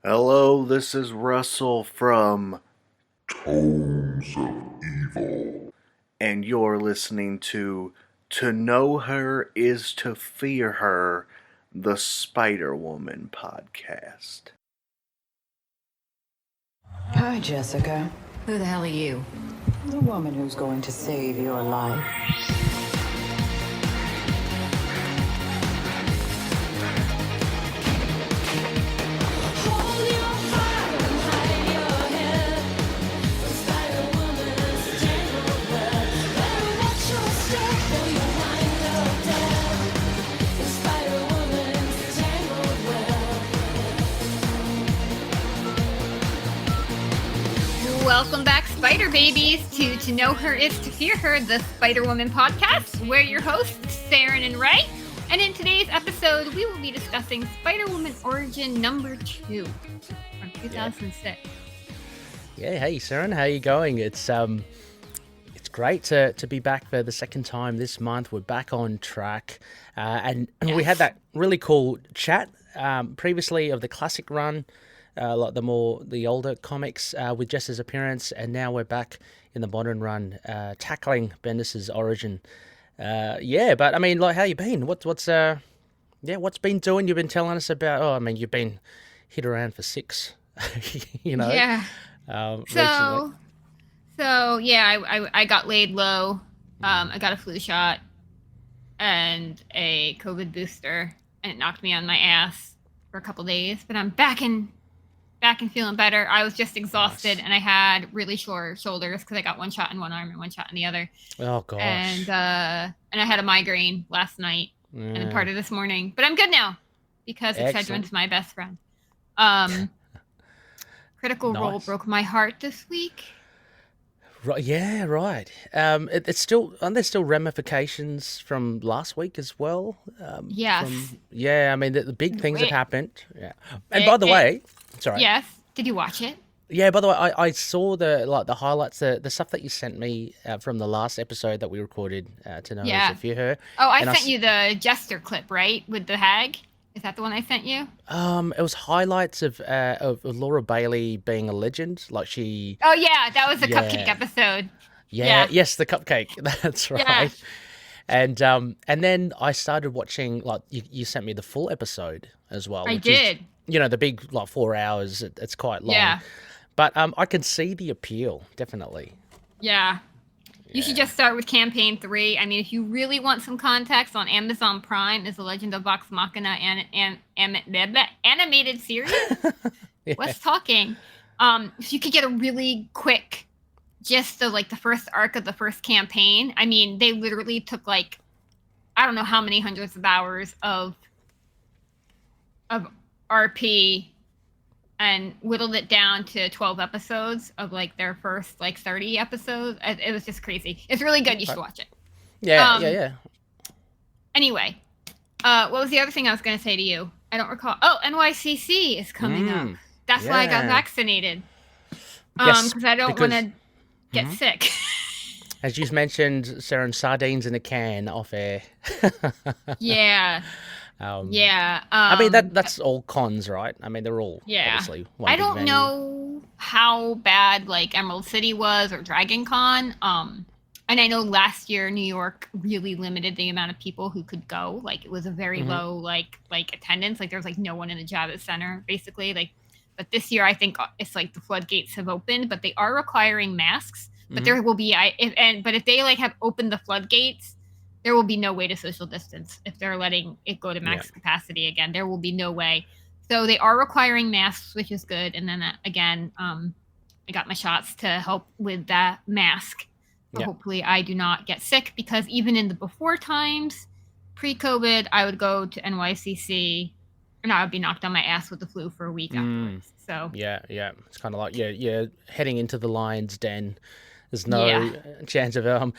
Hello, this is Russell from Tomes of Evil. and you're listening To Know Her Is to Fear Her, the Spider-Woman podcast. Hi, Jessica. Who the hell are you? The woman who's going to save your life. Welcome back, Spider Babies, to Know Her Is to Fear Her, the Spider-Woman podcast. We're your hosts, Seren and Rey, and in today's episode, we will be discussing Spider-Woman Origin number 2 from 2006. Yeah, hey Seren, how you going? It's great to be back for the second time this month. We're back on track, and we had that really cool chat previously of the classic run. Like the older comics with Jess's appearance, and now we're back in the modern run, tackling Bendis's origin. But I mean, like, how you been? What's been doing? You've been telling us about. Oh, I mean, you've been hit around for 6, you know. Yeah. Recently. I got laid low. I got a flu shot and a COVID booster, and it knocked me on my ass for a couple days. But I'm back and feeling better. I was just exhausted, and I had really sore shoulders because I got one shot in one arm and one shot in the other. Oh gosh. And I had a migraine last night and part of this morning, but I'm good now because Excedrin's my best friend. Critical Role broke my heart this week. Right, yeah, right. It's still, aren't there still ramifications from last week as well? Yes. I mean the big things have happened. Yeah. And by the way, sorry. Yes. Did you watch it? Yeah. By the way, I saw the highlights, the stuff that you sent me from the last episode that we recorded to know if you heard. Oh, I sent you the Jester clip, right, with the hag. Is that the one I sent you? It was highlights of Laura Bailey being a legend, like she. Oh yeah, that was the cupcake episode. Yeah. Yes, the cupcake. That's right. Yeah. And then I started watching. Like you sent me the full episode as well. I did. The big 4 hours. It's quite long. Yeah. But I can see the appeal, definitely. Yeah. You should just start with campaign 3. I mean, if you really want some context, on Amazon Prime is the Legend of Vox Machina animated series. What's talking? If you could get a really quick gist of the first arc of the first campaign. I mean, they literally took I don't know how many hundreds of hours of RP and whittled it down to 12 episodes of their first 30 episodes. It was just crazy. It's really good. You should watch it. Yeah. Anyway, what was the other thing I was going to say to you? I don't recall. Oh, NYCC is coming up. That's why I got vaccinated. Because I don't want to get sick. As you mentioned, Seren, sardines in a can off air. Yeah. I mean that's all cons, right? I mean they're all obviously one I don't know how bad Emerald City was or Dragon Con. And I know last year New York really limited the amount of people who could go. It was a very low attendance. There was no one in the Javits Center basically. But this year I think it's the floodgates have opened, but they are requiring masks. But there will be but if they have opened the floodgates, there will be no way to social distance if they're letting it go to max capacity again. There will be no way. So they are requiring masks, which is good. And then again, I got my shots to help with that mask. So hopefully I do not get sick, because even in the before times, pre-COVID, I would go to NYCC and I would be knocked on my ass with the flu for a week afterwards. So yeah. It's kind of like you're heading into the lion's den. There's no chance of Not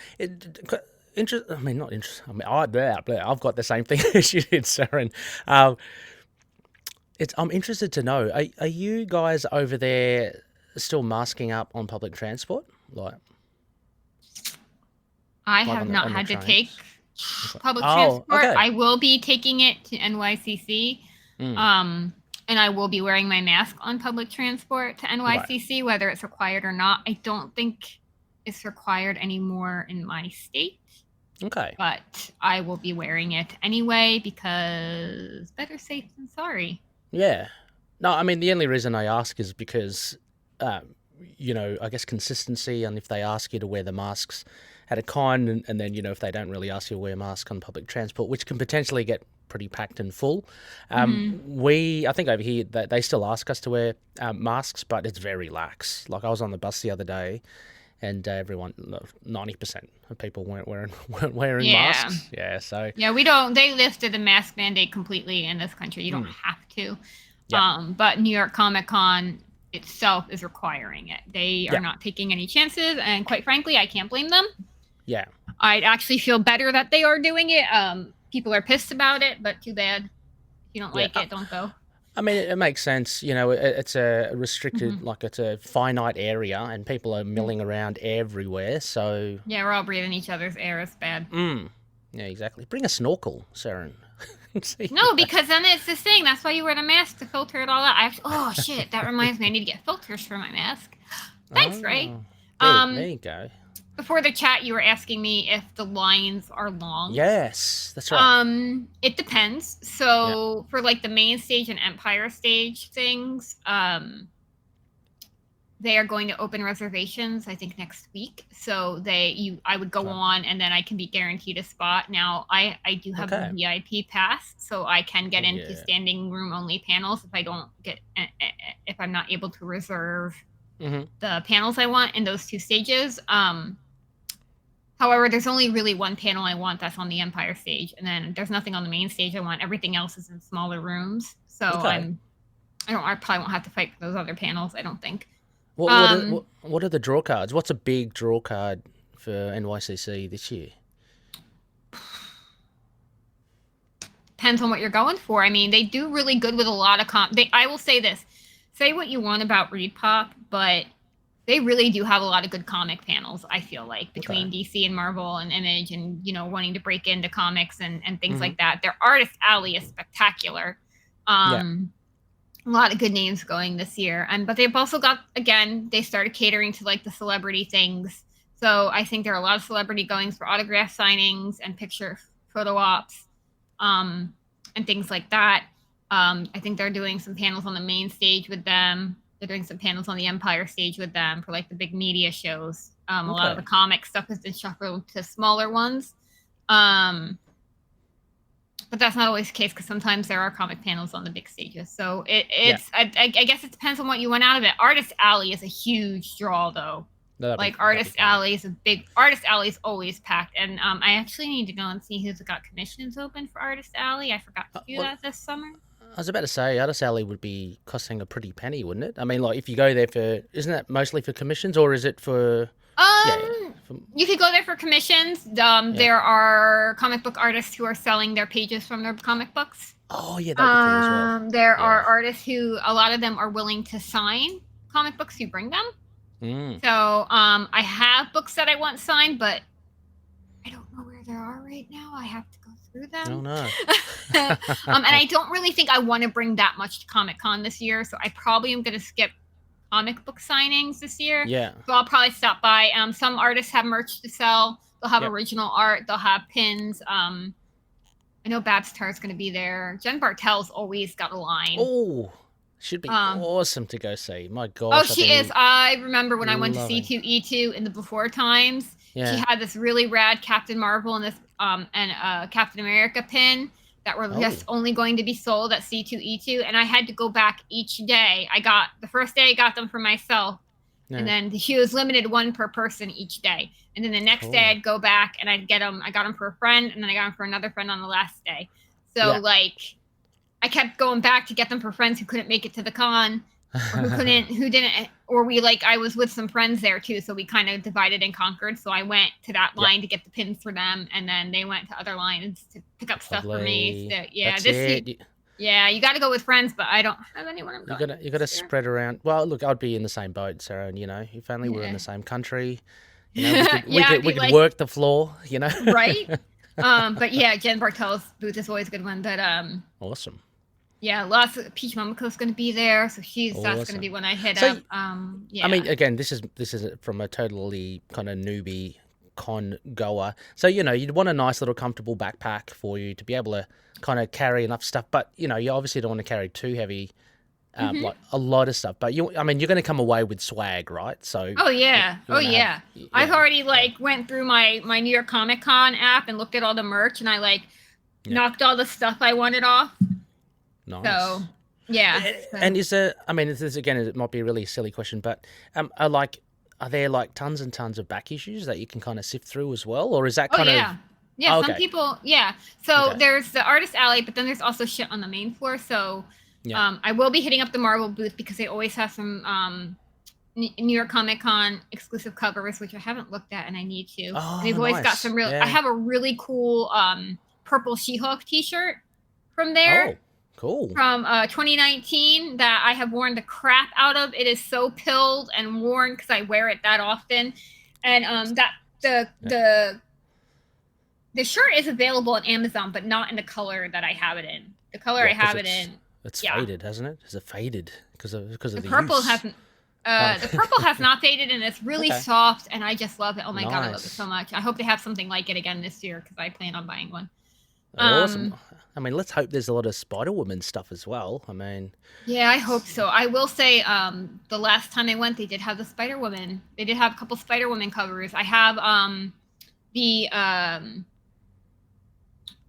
interesting. I mean, I've got the same thing as you did, Seren. I'm interested to know. Are you guys over there still masking up on public transport? I have not had to take public transport. Okay. I will be taking it to NYCC. and I will be wearing my mask on public transport to NYCC, whether it's required or not. I don't think it's required anymore in my state. Okay. But I will be wearing it anyway because better safe than sorry. Yeah. No, I mean, the only reason I ask is because, you know, I guess consistency, and if they ask you to wear the masks at a con, and then, you know, if they don't really ask you to wear masks on public transport, which can potentially get pretty packed and full. I think over here, they still ask us to wear masks, but it's very lax. Like, I was on the bus the other day, and everyone, 90% of people weren't wearing masks. Yeah, so... Yeah, we don't... They lifted the mask mandate completely in this country. You don't have to. Yep. But New York Comic Con itself is requiring it. They are not taking any chances, and quite frankly, I can't blame them. Yeah. I'd actually feel better that they are doing it. People are pissed about it, but too bad. If you don't like it, don't go. I mean, it makes sense. You know, it's a restricted, like it's a finite area, and people are milling around everywhere. So yeah, we're all breathing each other's air. It's bad. Yeah, exactly. Bring a snorkel, Seren. No, because then it's this thing. That's why you wear the mask to filter it all out. Oh shit! That reminds me. I need to get filters for my mask. Thanks, Ray. There you go. Before the chat, you were asking me if the lines are long. Yes, that's right. It depends. So for like the main stage and Empire stage things, they are going to open reservations, I think, next week. So I would go on, and then I can be guaranteed a spot. Now, I do have a VIP pass, so I can get into standing room only panels if I'm not able to reserve the panels I want in those two stages. However, there's only really one panel I want that's on the Empire stage, and then there's nothing on the main stage I want. Everything else is in smaller rooms, so I probably won't have to fight for those other panels, I don't think. What are the draw cards? What's a big draw card for NYCC this year? Depends on what you're going for. I mean, they do really good with a lot of I will say this. Say what you want about ReedPop, but they really do have a lot of good comic panels, I feel like, between DC and Marvel and Image and, you know, wanting to break into comics and things like that. Their Artist Alley is spectacular. A lot of good names going this year. But they've also got, again, they started catering to, like, the celebrity things. So I think there are a lot of celebrity goings for autograph signings and picture photo ops and things like that. I think they're doing some panels on the main stage with them. They're doing some panels on the Empire stage with them for like the big media shows. A lot of the comic stuff has been shuffled to smaller ones. But that's not always the case because sometimes there are comic panels on the big stages. So I guess it depends on what you want out of it. Artist Alley is a huge draw though. Artist Alley is always packed. And I actually need to go and see who's got commissions open for Artist Alley. I forgot to do that this summer. I was about to say, Artist Alley would be costing a pretty penny, wouldn't it? I mean, like, if you go there isn't that mostly for commissions, or is it for... You could go there for commissions. There are comic book artists who are selling their pages from their comic books. Oh, yeah, that would be cool as well. There are artists who, a lot of them are willing to sign comic books who bring them. So I have books that I want signed, but I don't know where they are right now. I have to go through them. I don't know. And I don't really think I want to bring that much to Comic Con this year, so I probably am going to skip comic book signings this year. Yeah. So I'll probably stop by. Some artists have merch to sell. They'll have original art. They'll have pins. I know Babstar's going to be there. Jen Bartel's always got a line. Oh, should be awesome to go see. My gosh. Oh, she is. I remember when I went to C2E2 in the before times. Yeah. She had this really rad Captain Marvel and this Captain America pin that were just only going to be sold at C2E2, and I had to go back each day. The first day I got them for myself, and then she was limited one per person each day. And then the next day I'd go back and I'd get them. I got them for a friend, and then I got them for another friend on the last day. So I kept going back to get them for friends who couldn't make it to the con, or I was with some friends there too, so we kind of divided and conquered. So I went to that line to get the pins for them, and then they went to other lines to pick up stuff for me. So you got to go with friends, but I don't have anyone. You got to spread around. Well, look, I'd be in the same boat, Sarah, and if only we're in the same country, we could work the floor, right? But yeah, Jen Bartel's booth is always a good one. But awesome. Yeah, lots of Peach Momoko's going to be there, so that's going to Awesome. be when I hit So, up. Yeah. I mean, again, this is from a totally kind of newbie con goer. So, you'd want a nice little comfortable backpack for you to be able to kind of carry enough stuff. But, you obviously don't want to carry too heavy, like a lot of stuff. But you're going to come away with swag, right? So. Oh yeah, you wanna yeah. have- I've already went through my New York Comic Con app and looked at all the merch, and I knocked all the stuff I wanted off. Nice. So yeah. And is there? I mean, this again, it might be a really silly question, but are there like tons and tons of back issues that you can kind of sift through as well, or is that kind yeah. of? Yeah, Oh, some okay. people, yeah. So Okay. there's the artist alley, but then there's also shit on the main floor. So Yeah. I will be hitting up the Marvel booth because they always have some New York Comic Con exclusive covers, which I haven't looked at and I need to. Oh, They've always got nice. some real. Yeah. I have a really cool purple She-Hulk T-shirt from there. Oh, cool. From 2019 that I have worn the crap out of. It is so pilled and worn because I wear it that often, and the shirt is available on Amazon, but not in the color that I have it in. The color What, I have 'cause it in. It's yeah. faded, hasn't it? Has it faded because of The the purple use? hasn't. The purple has not faded, and it's really Okay. soft, and I just love it. Oh my god, I love it Nice. so much. I hope they have something like it again this year because I plan on buying one. Awesome. I mean, let's hope there's a lot of Spider-Woman stuff as well. I mean, Yeah, I hope so. I will say, the last time I went, they did have the Spider-Woman. They did have a couple Spider-Woman covers. I have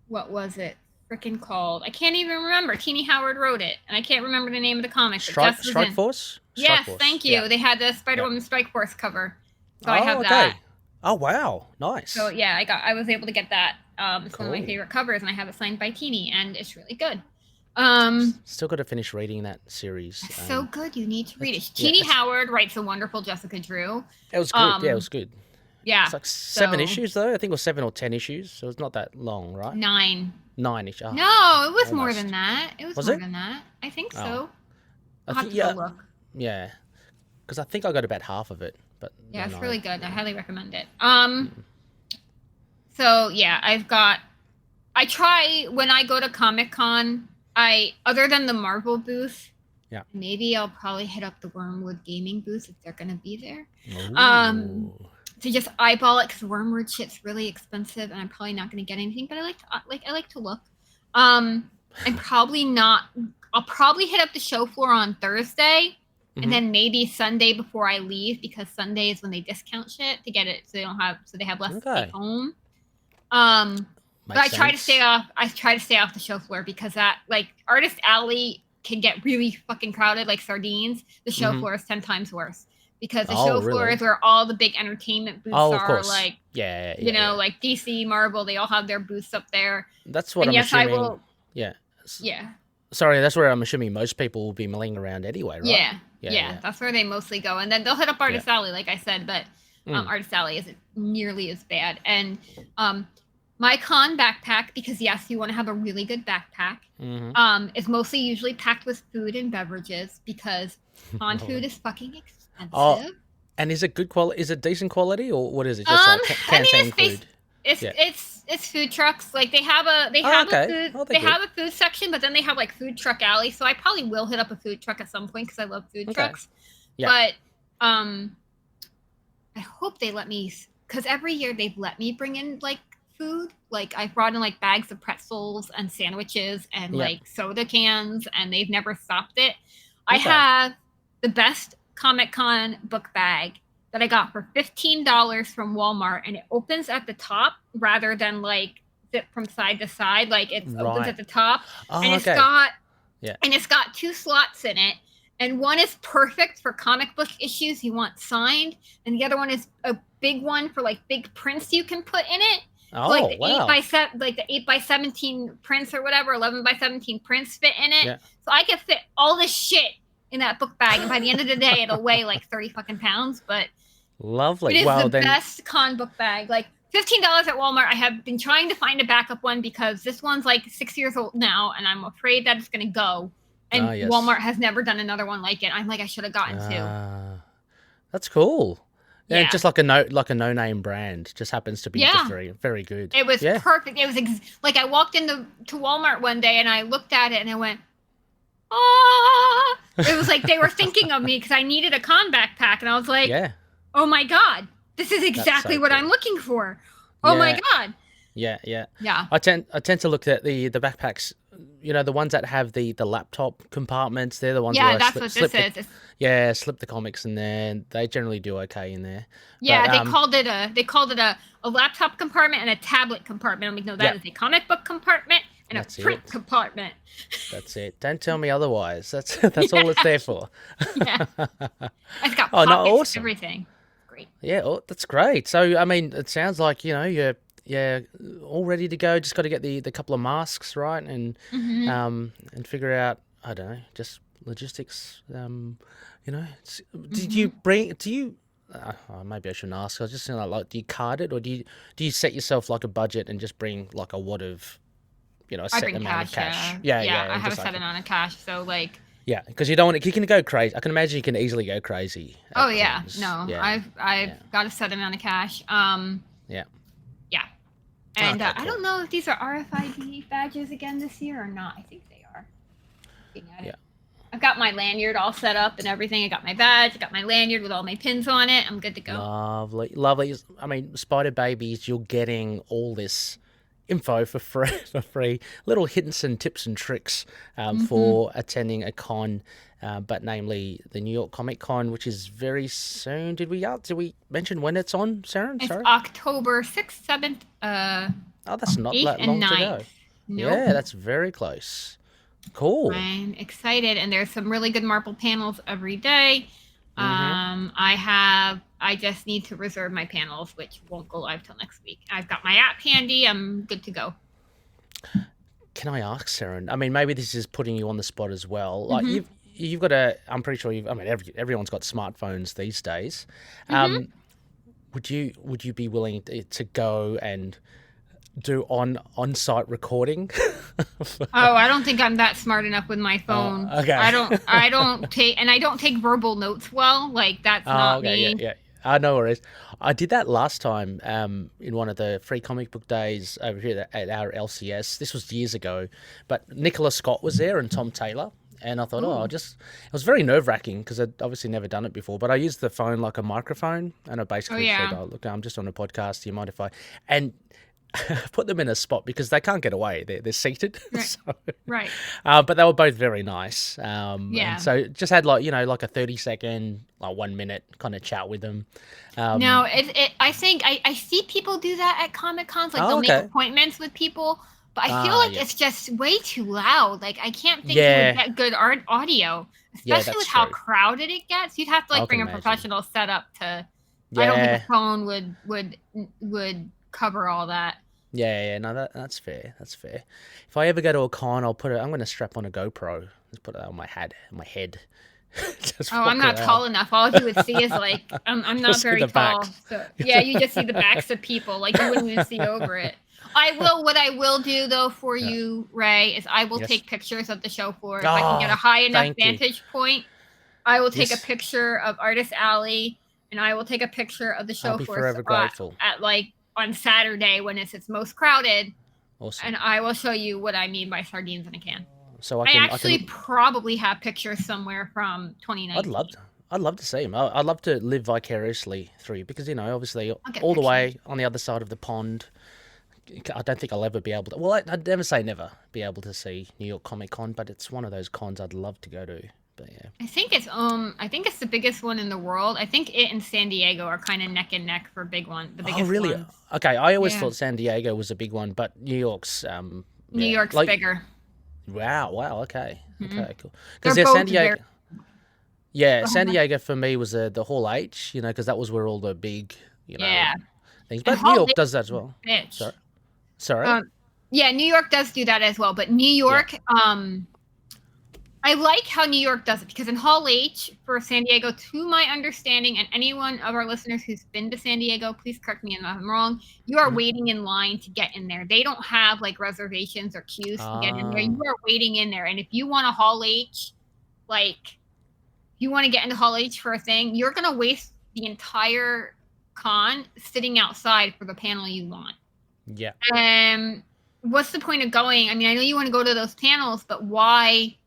what was it freaking called? I can't even remember. Teeny Howard wrote it, and I can't remember the name of the comic. but Jess was Strike in. Force. Yes, Strike Force. thank you. Yeah. They had the Spider-Woman Strike Force cover, so I have okay. that. Oh wow, nice. So yeah, I was able to get that. It's one of my Cool. favorite covers, and I have it signed by Teeny, and it's really good. Still got to finish reading that series. It's so good. You need to read it. yeah, Teeny it's- Howard writes a wonderful Jessica Drew. It was good. Yeah, it was good. Yeah, It's like 7 so- issues though. I think it was 7 or 10 issues, so it's not that long, right? 9. 9-ish. Oh, No, it was more almost. than that. It was Was more it? than that. I think Oh. so. I I'll have think, to go look. yeah, because I think I got about half of it, but Yeah, it's no. really good. I highly recommend it. So yeah, I try when I go to Comic Con, other than the Marvel booth, Yeah. maybe I'll probably hit up the Wormwood Gaming booth if they're gonna be there. Ooh. To just eyeball it because Wormwood shit's really expensive and I'm probably not gonna get anything, but I like to look. I'm probably not. I'll probably hit up the show floor on Thursday. Mhm. And then maybe Sunday before I leave, because Sunday is when they discount shit to get it, so they have less to Okay. take home. But I Makes try to sense. stay off. I try to stay off the show floor because that Artist Alley can get really fucking crowded like sardines. The show Mhm. floor is 10 times worse because the Oh, show floor really? is where all the big entertainment booths Oh, of are. course. Like Yeah, you know, yeah. like DC, Marvel, they all have their booths up there. That's what And I'm yes, I assuming. will. Yeah. Yeah. Sorry, that's where I'm assuming most people will be milling around anyway, right? Yeah, Yeah, yeah, yeah. that's where they mostly go, and then they'll hit up Artist Alley, like I said, but Artist Alley isn't nearly as bad. And my con backpack, because yes, you want to have a really good backpack, is mostly usually packed with food and beverages because con food is fucking expensive. Oh, and is it good quality? Is it decent quality, or what is it? Just like canteen food? It's food trucks. Like they have a okay. food Oh, they they're have a food section, but then they have like food truck alley. So I probably will hit up a food truck at some point because I love food Okay. trucks. Yeah. But I hope they let me, because every year they've let me bring in like food. Like I've brought in like bags of pretzels and sandwiches and Yeah. like soda cans, and they've never stopped it. I Okay. have the best Comic Con book bag that I got for $15 from Walmart, and it opens at the top rather than like zip from side to side. Like it opens Right. at the top, Oh, and it's okay. got Yeah. and it's got 2 slots in it, and one is perfect for comic book issues you want signed, and the other one is a big one for like big prints you can put in it. Oh, Like the wow. 8x17 prints or whatever, 11x17 prints fit in it. Yeah. So I could fit all this shit in that book bag, and by the end of the day, it'll weigh like 30 fucking pounds. But Lovely. it is Well, the then. best con book bag. Like $15 at Walmart. I have been trying to find a backup one because this one's like 6 years old now, and I'm afraid that it's gonna go. And Yes. Walmart has never done another one like it. I'm like, I should have gotten 2. That's cool. Yeah, Yeah. just like a no-name brand, just happens to be Yeah. just very, very good. It was yeah. perfect. It was like I walked into Walmart one day and I looked at it and I went, ah. It was like they were thinking of me because I needed a con backpack, and I was like, Yeah. oh my god, this is exactly so what cool. I'm looking for. Oh my Yeah. god. Yeah. Yeah. I tend to look at the backpacks, the ones that have the laptop compartments. They're the ones where Yeah, I that's what this is. slip the comics in there, and they generally do okay in there. Yeah, But, they called it a laptop compartment and a tablet compartment. I'm like, no, that is a comic book compartment and That's a print it. compartment. That's it. Don't tell me otherwise. That's all it's there for. Yeah. It's got Oh, pockets no, and awesome. everything. Great. Yeah, that's great. So, I mean, it sounds like, you're all ready to go. Just got to get the couple of masks right and figure out, I don't know, just logistics. Did you bring? Do you? Maybe I shouldn't ask. I was just like, do you card it, or do you set yourself like a budget and just bring like a wad of, a set amount of cash? Yeah. I have a set amount of cash, so like. Yeah, because you don't want to. You can go crazy. I can imagine you can easily go crazy. Oh yeah, cons. no, Yeah. I've got a set amount of cash. Yeah. Yeah, and Okay, I cool. don't know if these are RFID badges again this year or not. I think they are. Looking at it. Yeah. I've got my lanyard all set up and everything. I got my badge. I got my lanyard with all my pins on it. I'm good to go. Lovely. I mean, Spider Babies, you're getting all this info for free. Little hints and tips and tricks for attending a con, but namely the New York Comic Con, which is very soon. Did we mention when it's on, Seren? It's Sorry. October 6th, 7th, That's not 8th, that and long 9th. to go. Nope. Yeah, that's very close. Cool. I'm excited, and there's some really good Marvel panels every day. I just need to reserve my panels, which won't go live till next week. I've got my app handy. I'm good to go. Can I ask, Seren? I mean, maybe this is putting you on the spot as well. Like you've got a. I'm pretty sure I mean, everyone's got smartphones these days. Would you be willing to go and do on-site recording? Oh, I don't think I'm that smart enough with my phone. Okay. I don't take verbal notes well. Like that's not me. Yeah. No worries. I did that last time in one of the free comic book days over here at our LCS. This was years ago, but Nicola Scott was there and Tom Taylor. And I thought, it was very nerve-wracking because I'd obviously never done it before. But I used the phone like a microphone, and I basically said, look, I'm just on a podcast. Do you mind if I... And put them in a spot because they can't get away. They're seated. Right. Right. But they were both very nice. Yeah. And so just had like a 30-second, like 1 minute kind of chat with them. No, I think I see people do that at Comic Cons. Like they'll make appointments with people, but I feel like it's just way too loud. Like I can't think you would get good audio, especially with how crowded it gets. You'd have to bring a professional setup to. I don't think a phone would cover all that. Yeah, no, that's fair. That's fair. If I ever go to a con, I'm going to strap on a GoPro. Just put it on my head. I'm not tall enough. All you would see is I'm not very tall. So yeah, you just see the backs of people. Like you wouldn't even see over it. What I will do though for you, Ray, is I will take pictures of the show floor. If I can get a high enough vantage point, I will take a picture of Artist Alley and I will take a picture of the show floor forever grateful. At on Saturday when it's its most crowded. Awesome. And I will show you what I mean by sardines in a can. So I probably have pictures somewhere from 2019. I'd love to see them. I'd love to live vicariously through you because, obviously all the way on the other side of the pond, I don't think I'll ever be able to. Well, I'd never say never be able to see New York Comic Con, but it's one of those cons I'd love to go to. But yeah, I think it's the biggest one in the world. I think it and San Diego are kind of neck and neck for big one. The biggest. Oh, really? Ones. Okay, I always thought San Diego was a big one, but New York's New York's bigger. Wow. Okay. Mm-hmm. Okay. Cool. Because San Diego. San Diego for me was the Hall H. Because that was where all the big things. But New York does that as well. Sorry. New York does do that as well. But New York, I like how New York does it because in Hall H for San Diego, to my understanding, and anyone of our listeners who's been to San Diego, please correct me if I'm wrong, you are waiting in line to get in there. They don't have reservations or queues to get in there. You are waiting in there. And if you want a Hall H, you want to get into Hall H for a thing, you're going to waste the entire con sitting outside for the panel you want. Yeah. What's the point of going? I mean, I know you want to go to those panels, but why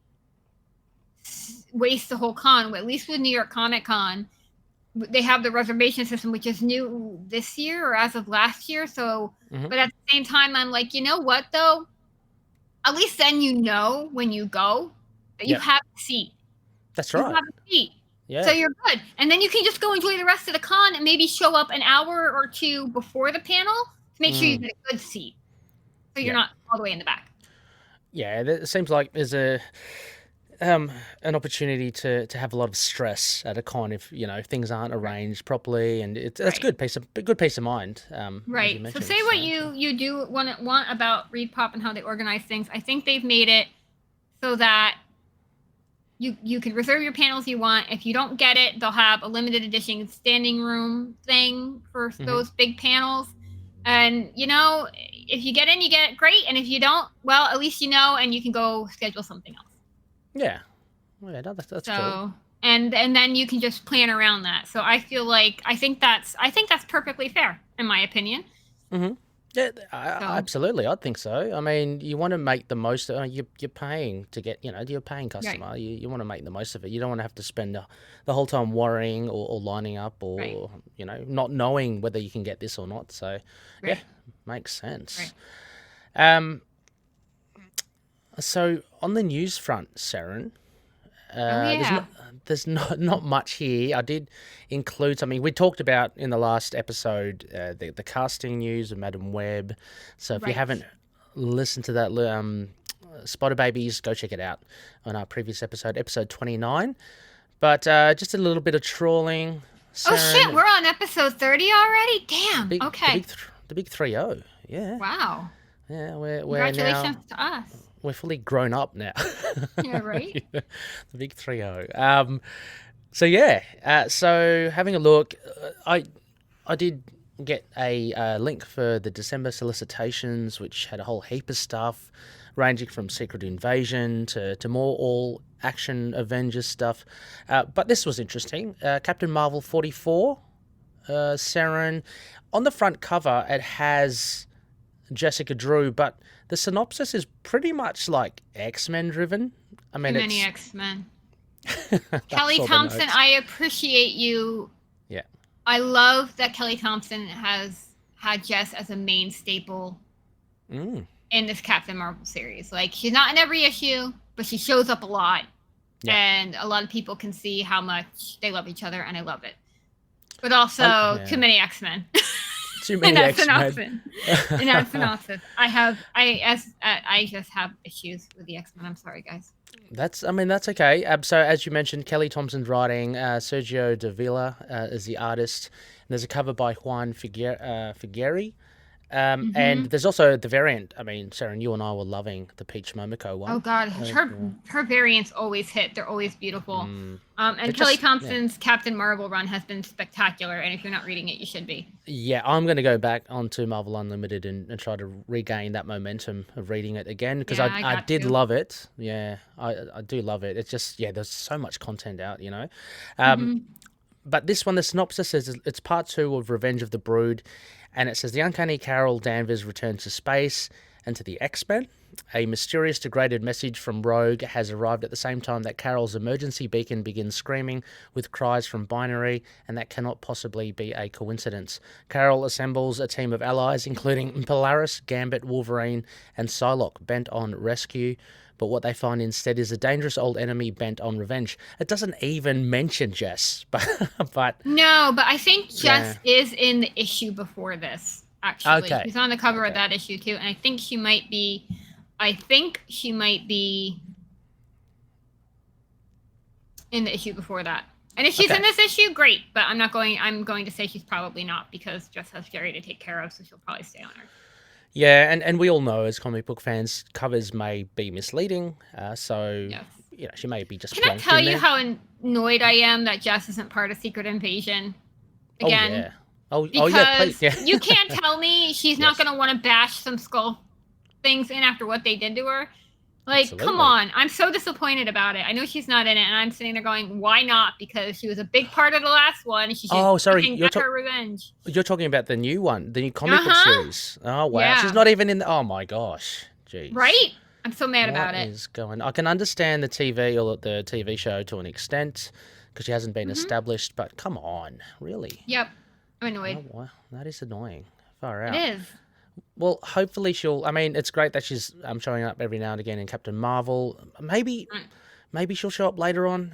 waste the whole con. At least with New York Comic Con, they have the reservation system, which is new this year or as of last year. So, but at the same time, I'm like, you know what though? At least then you know when you go that you have a seat. That's right. You have a seat. Yeah. So you're good. And then you can just go enjoy the rest of the con and maybe show up an hour or two before the panel to make sure you get a good seat. So you're not all the way in the back. Yeah, it seems like there's an opportunity to have a lot of stress at a con if things aren't arranged properly, and that's good peace of mind. Right. So say what you do want about ReedPop and how they organize things. I think they've made it so that you can reserve your panels you want. If you don't get it, they'll have a limited edition standing room thing for those big panels. And if you get in, you get it, great. And if you don't, well, at least you know, and you can go schedule something else. Yeah. Yeah, that's cool. And then you can just plan around that. So I feel like I think that's perfectly fair in my opinion. Yeah, absolutely. I think so. I mean, you want to make the most. You're paying to get. You're a paying customer. Right. You want to make the most of it. You don't want to have to spend the whole time worrying or lining up or not knowing whether you can get this or not. So yeah, makes sense. Right. So on the news front, Seren, there's not much here. I did include something we talked about in the last episode, the casting news of Madam Web. So if you haven't listened to that, Spotter Babies, go check it out on our previous episode 29. But just a little bit of trawling. Seren, oh shit, we're on episode 30 already? Damn. Okay. The big 3-0. Yeah. Wow. Yeah, we're congratulations now, to us. We're fully grown up now. Yeah, right? The big 3-0. So having a look, I did get a link for the December solicitations, which had a whole heap of stuff, ranging from Secret Invasion to more all-action Avengers stuff. But this was interesting. Captain Marvel 44, Seren. On the front cover, it has Jessica Drew, but the synopsis is pretty much like X-Men driven. I mean, too many X-Men. Kelly Thompson, I appreciate you. Yeah. I love that Kelly Thompson has had Jess as a main staple in this Captain Marvel series. Like, she's not in every issue, but she shows up a lot. Yeah. And a lot of people can see how much they love each other, and I love it. But also, too many X-Men. Too many X-Men. In that synopsis, I just have issues with the X-Men. I'm sorry, guys. That's okay. So as you mentioned, Kelly Thompson's writing, Sergio Davila is the artist, and there's a cover by Juan Figueri. And there's also the variant. I mean, Seren, you and I were loving the Peach Momoko one. Oh God, her variants always hit. They're always beautiful. And Kelly Thompson's Captain Marvel run has been spectacular. And if you're not reading it, you should be. Yeah, I'm going to go back onto Marvel Unlimited and try to regain that momentum of reading it again, because I did love it. Yeah, I do love it. It's just there's so much content out, But this one, the synopsis says it's part 2 of Revenge of the Brood. And it says, the uncanny Carol Danvers returns to space and to the X-Men. A mysterious degraded message from Rogue has arrived at the same time that Carol's emergency beacon begins screaming with cries from Binary, and that cannot possibly be a coincidence. Carol assembles a team of allies, including Polaris, Gambit, Wolverine, and Psylocke, bent on rescue. But what they find instead is a dangerous old enemy bent on revenge. It doesn't even mention Jess, but no, but I think Jess is in the issue before this. Actually, okay. She's on the cover of that issue too, and I think she might be. In the issue before that. And if she's in this issue, great. But I'm going to say she's probably not, because Jess has Jerry to take care of, so she'll probably stay on her. Yeah, and we all know as comic book fans, covers may be misleading. So, she may be just. Can I tell you how annoyed I am that Jess isn't part of Secret Invasion? Again. Please. Yeah. You can't tell me she's not going to want to bash some Skull things in after what they did to her. Like, absolutely. Come on. I'm so disappointed about it. I know she's not in it, and I'm sitting there going, why not? Because she was a big part of the last one. She should get her revenge. You're talking about the new comic book series. Oh, wow. Yeah. She's not even in the... Oh, my gosh. Jeez. Right? I'm so mad about What it. is going? I can understand the TV or the TV show to an extent because she hasn't been established, but come on, really? Yep. I'm Oh, annoyed. wow, that is annoying. Far It out. is. Well, hopefully she'll. I mean, it's great that she's showing up every now and again in Captain Marvel. Maybe she'll show up later on.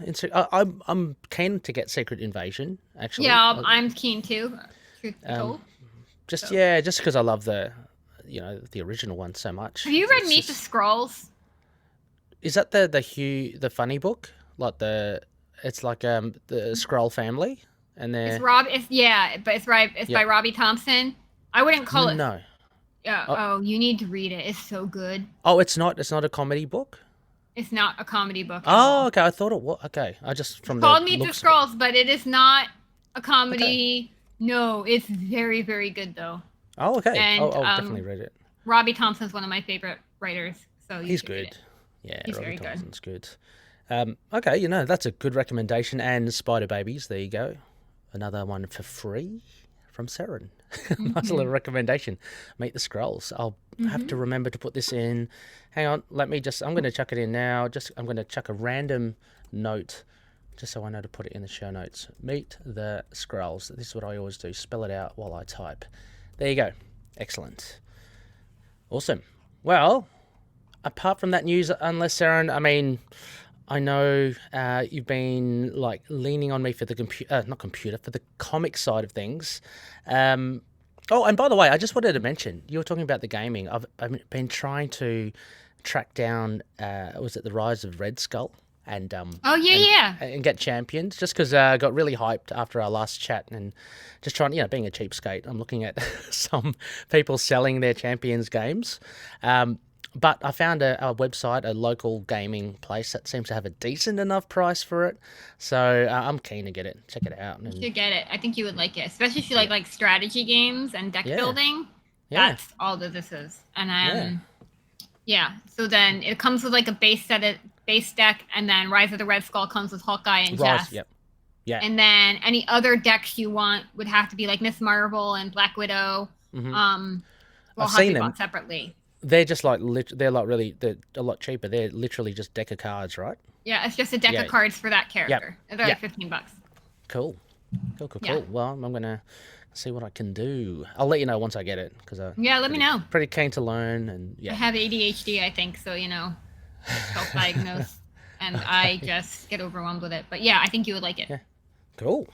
I'm keen to get Secret Invasion. Actually, Yeah, I'm keen too. Truth be told. just just because I love the original one so much. Have you read It's Meet the just- Scrolls? Is that the funny book? Like it's like the Skrull family and It's they're Rob. It's by Robbie Thompson. I wouldn't call it. no. Oh, you need to read it. It's so good. Oh, it's not a comedy book. It's not a comedy book. At Oh, all. okay. I thought it was. Okay, I just from It's the called Meet the looks of it. Scrolls, but it is not a comedy. No, it's very, very good though. Oh, okay. And, I'll definitely read it. Robbie Thompson's one of my favorite writers, so you He's should read good. it. Yeah, He's Robbie very good. Thompson's good. Okay, that's a good recommendation. And Spider Babies, there you go. Another one for free from Seren. Nice little recommendation. Meet the Scrolls. I'll have to remember to put this in. Hang on, I'm going to chuck it in now. I'm going to chuck a random note just so I know to put it in the show notes. Meet the Scrolls. This is what I always do. Spell it out while I type. There you go. Excellent. Awesome. Well, apart from that news, unless Seren, I mean, I know you've been like leaning on me for the for the comic side of things. Oh, and by the way, I just wanted to mention you were talking about the gaming. I've been trying to track down. Was it the Rise of Red Skull? And Oh yeah. and get champions just because I got really hyped after our last chat and just trying, being a cheapskate, I'm looking at some people selling their champions games. But I found a website, a local gaming place that seems to have a decent enough price for it. So I'm keen to get it, check it out. And, You get it. I think you would like it, especially if you like strategy games and deck Yeah. building. Yeah. That's all that this is. And so then it comes with like a base deck, and then Rise of the Red Skull comes with Hawkeye and Jess. Yep. Yeah. And then any other decks you want would have to be like Miss Marvel and Black Widow. Mhm. Will I've have to seen be them. bought separately. They're just like they're a lot cheaper. They're literally just deck of cards, right? Yeah, it's just a deck Yeah. of cards for that character. They're like Yep. $15. Cool. Yeah. Well, I'm gonna see what I can do. I'll let you know once I get it because Yeah, let me know. pretty keen to learn and I yeah. have ADHD, I think, so self-diagnosed, and I just get overwhelmed with it. But yeah, I think you would like it. Yeah. Cool.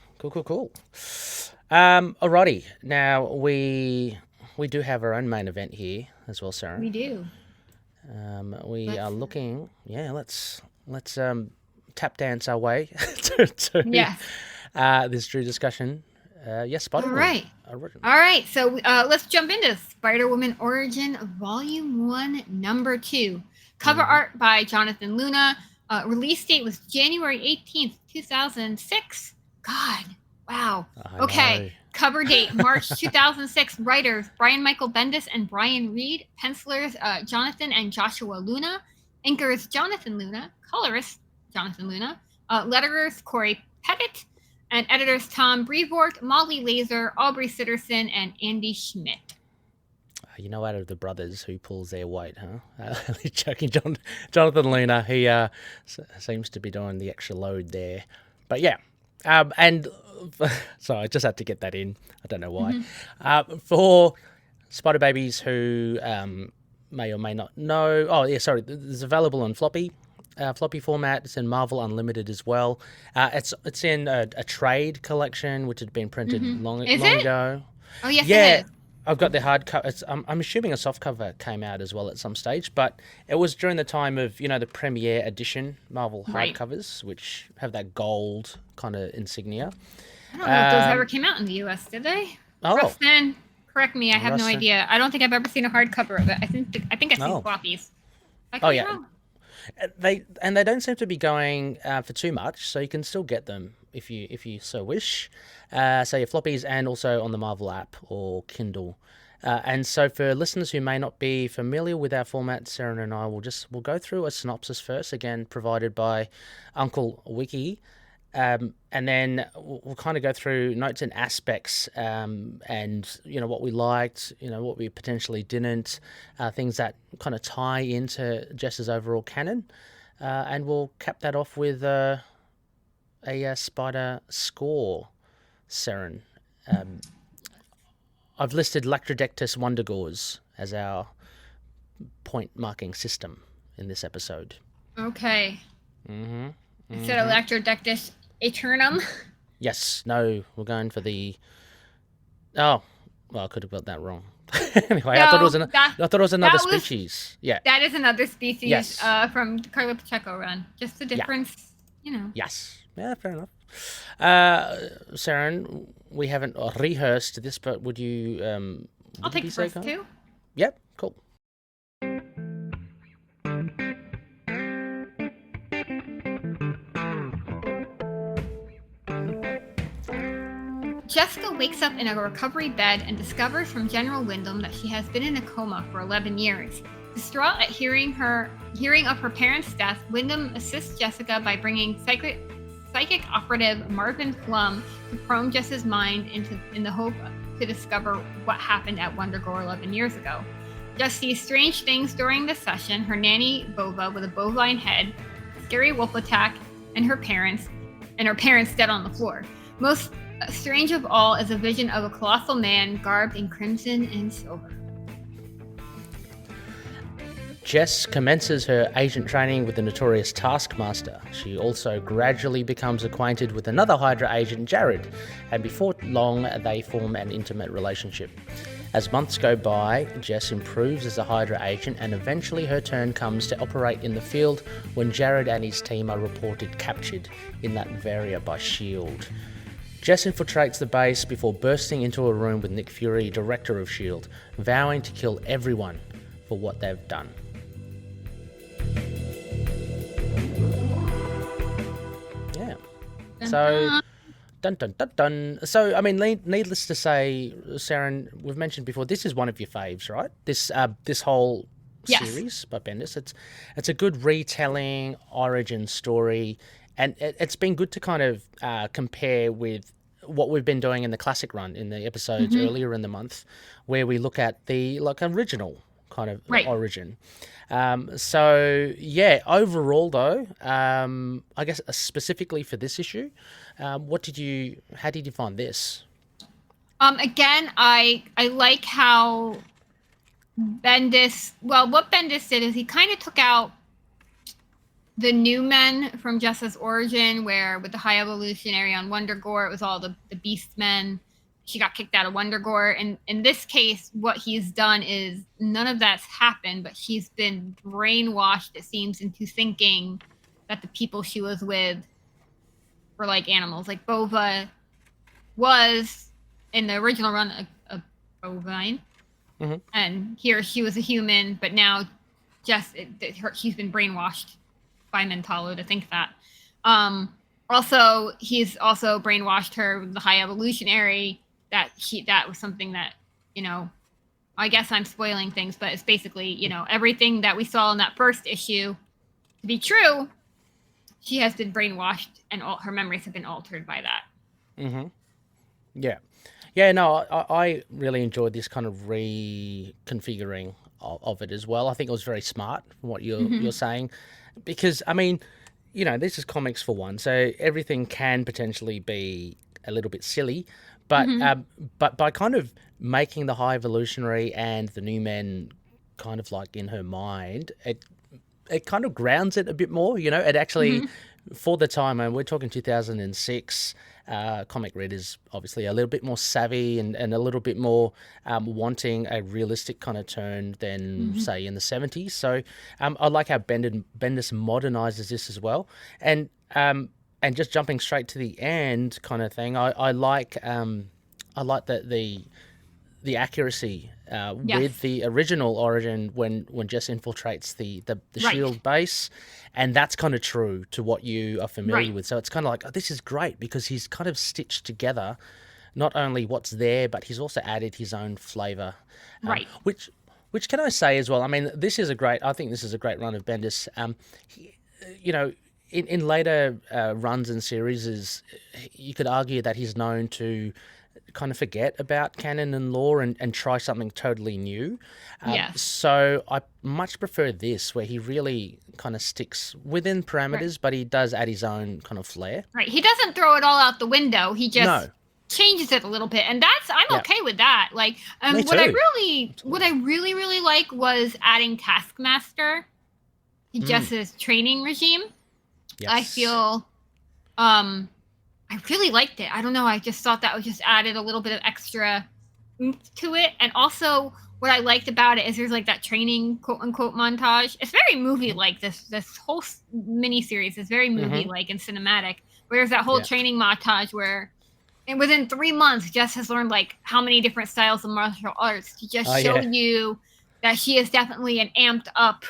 Alrighty. Now we do have our own main event here as well, Sarah. We do. We are looking. Yeah. Let's tap dance our way to Yes. this true discussion. Yes, Spider-Man. right. All right, so let's jump into Spider-Woman Origin Volume 1, Number 2. Cover art by Jonathan Luna. Release date was January 18th, 2006. God, wow. I Okay, know. cover date March 2006. Writers Brian Michael Bendis and Brian Reed. Pencilers Jonathan and Joshua Luna. Inkers Jonathan Luna. Colorist Jonathan Luna. Letterers Cory Petit. And editors Tom Brevoort, Molly Lazer, Aubrey Sitterson, and Andy Schmidt. Out of the brothers, who pulls their weight, huh? Joking, Jonathan Luna. He seems to be doing the extra load there. But yeah, and so I just had to get that in. I don't know why. For Spider Babies who may or may not know. Oh yeah, sorry. It's available on floppy format. It's in Marvel Unlimited as well. It's in a trade collection which had been printed long Is it? ago. Oh, yes, Yeah, it is. I've got the hard cover. I'm assuming a soft cover came out as well at some stage, but it was during the time of the Premiere Edition Marvel Right. hardcovers, which have that gold kind of insignia. I don't know if those ever came out in the U.S., did they? Oh, Rustin, correct me. I have no Rustin. idea. I don't think I've ever seen a hardcover of it. I think I've seen Oh. floppies. I could Oh, be yeah. wrong. they don't seem to be going for too much, so you can still get them if you so wish. So your floppies and also on the Marvel app or Kindle. And so for listeners who may not be familiar with our format, Seren and I we'll go through a synopsis first, again provided by Uncle Wiki, And then we'll kind of go through notes and aspects, and what we liked, what we potentially didn't, things that kind of tie into Jess's overall canon, and we'll cap that off with a spider score. Seren, I've listed Lactrodectus Wundagores as our point marking system in this episode. Okay. Instead of Lactrodectus Eternum. Yes. No, we're going for the. Oh, well, I could have got that wrong. Anyway, No, I thought it was another that was- species. Yeah. That is another species Yes. from the Carlo Pacheco run. Just the difference, Yes. Yeah, fair enough. Seren, we haven't rehearsed this, but would you? I'll take the first two. Yep. Cool. Jessica wakes up in a recovery bed and discovers from General Wyndham that she has been in a coma for 11 years. Distraught at hearing of her parents' death, Wyndham assists Jessica by bringing psychic operative Marvin Flumm to probe Jess's mind in the hope to discover what happened at Wundagore 11 years ago. Jess sees strange things during the session: her nanny Bova with a bovine head, scary wolf attack, and her parents dead on the floor. Most strange of all is a vision of a colossal man garbed in crimson and silver. Jess commences her agent training with the notorious Taskmaster. She also gradually becomes acquainted with another Hydra agent, Jared, and before long they form an intimate relationship. As months go by, Jess improves as a Hydra agent, and eventually her turn comes to operate in the field when Jared and his team are reported captured in that Varia by S.H.I.E.L.D. Jess infiltrates the base before bursting into a room with Nick Fury, director of S.H.I.E.L.D., vowing to kill everyone for what they've done. Yeah. So, dun dun dun dun. So, I mean, needless to say, Seren, we've mentioned before, this is one of your faves, right? This whole series by Bendis. It's a good retelling, origin story, and it's been good to kind of compare with what we've been doing in the classic run in the episodes earlier in the month, where we look at the original kind of origin. So yeah, overall though, I guess specifically for this issue, how did you find this? Again, I like how what Bendis did is he kind of took out the new men from Jess's origin, where with the High Evolutionary on Wundagore, it was all the Beast Men. She got kicked out of Wundagore. And in this case, what he's done is none of that's happened, but she's been brainwashed, it seems, into thinking that the people she was with were like animals. Like Bova was, in the original run, a bovine. Mm-hmm. And here she was a human, but now she's been brainwashed by Mentalo to think that. Also, he's also brainwashed her with the High Evolutionary, that was something that, I guess I'm spoiling things, but it's basically, everything that we saw in that first issue to be true, she has been brainwashed and all her memories have been altered by that. Mm-hmm. Yeah. Yeah, no, I really enjoyed this kind of reconfiguring of it as well. I think it was very smart from what you're saying, because, I mean, this is comics for one, so everything can potentially be a little bit silly, but by kind of making the High Evolutionary and the New Men kind of like in her mind, it kind of grounds it a bit more, it actually, for the time, and we're talking 2006, comic readers obviously a little bit more savvy and a little bit more wanting a realistic kind of turn than say in the 70s. So I like how Bendis modernizes this as well, and just jumping straight to the end kind of thing. I like the accuracy with the original origin when Jess infiltrates the S.H.I.E.L.D. base, and that's kind of true to what you are familiar with. So it's kind of like, oh, this is great because he's kind of stitched together not only what's there, but he's also added his own flavor. Which can I say as well? I mean, I think this is a great run of Bendis. in later runs and series, is you could argue that he's known to kind of forget about canon and lore and try something totally new. Yes. So I much prefer this, where he really kind of sticks within parameters, but he does add his own kind of flair. Right. He doesn't throw it all out the window. He just No. changes it a little bit, and I'm okay with that. Like, Me what I too. really like was adding Taskmaster to Jess's training regime. Yes. I feel, I really liked it. I don't know. I just thought that was just added a little bit of extra oomph to it, and also what I liked about it is there's like that training quote unquote montage. It's very movie like. This whole mini series is very movie like and cinematic. Where there's that whole training montage where. And within 3 months, Jess has learned like how many different styles of martial arts to just show you that she is definitely an amped up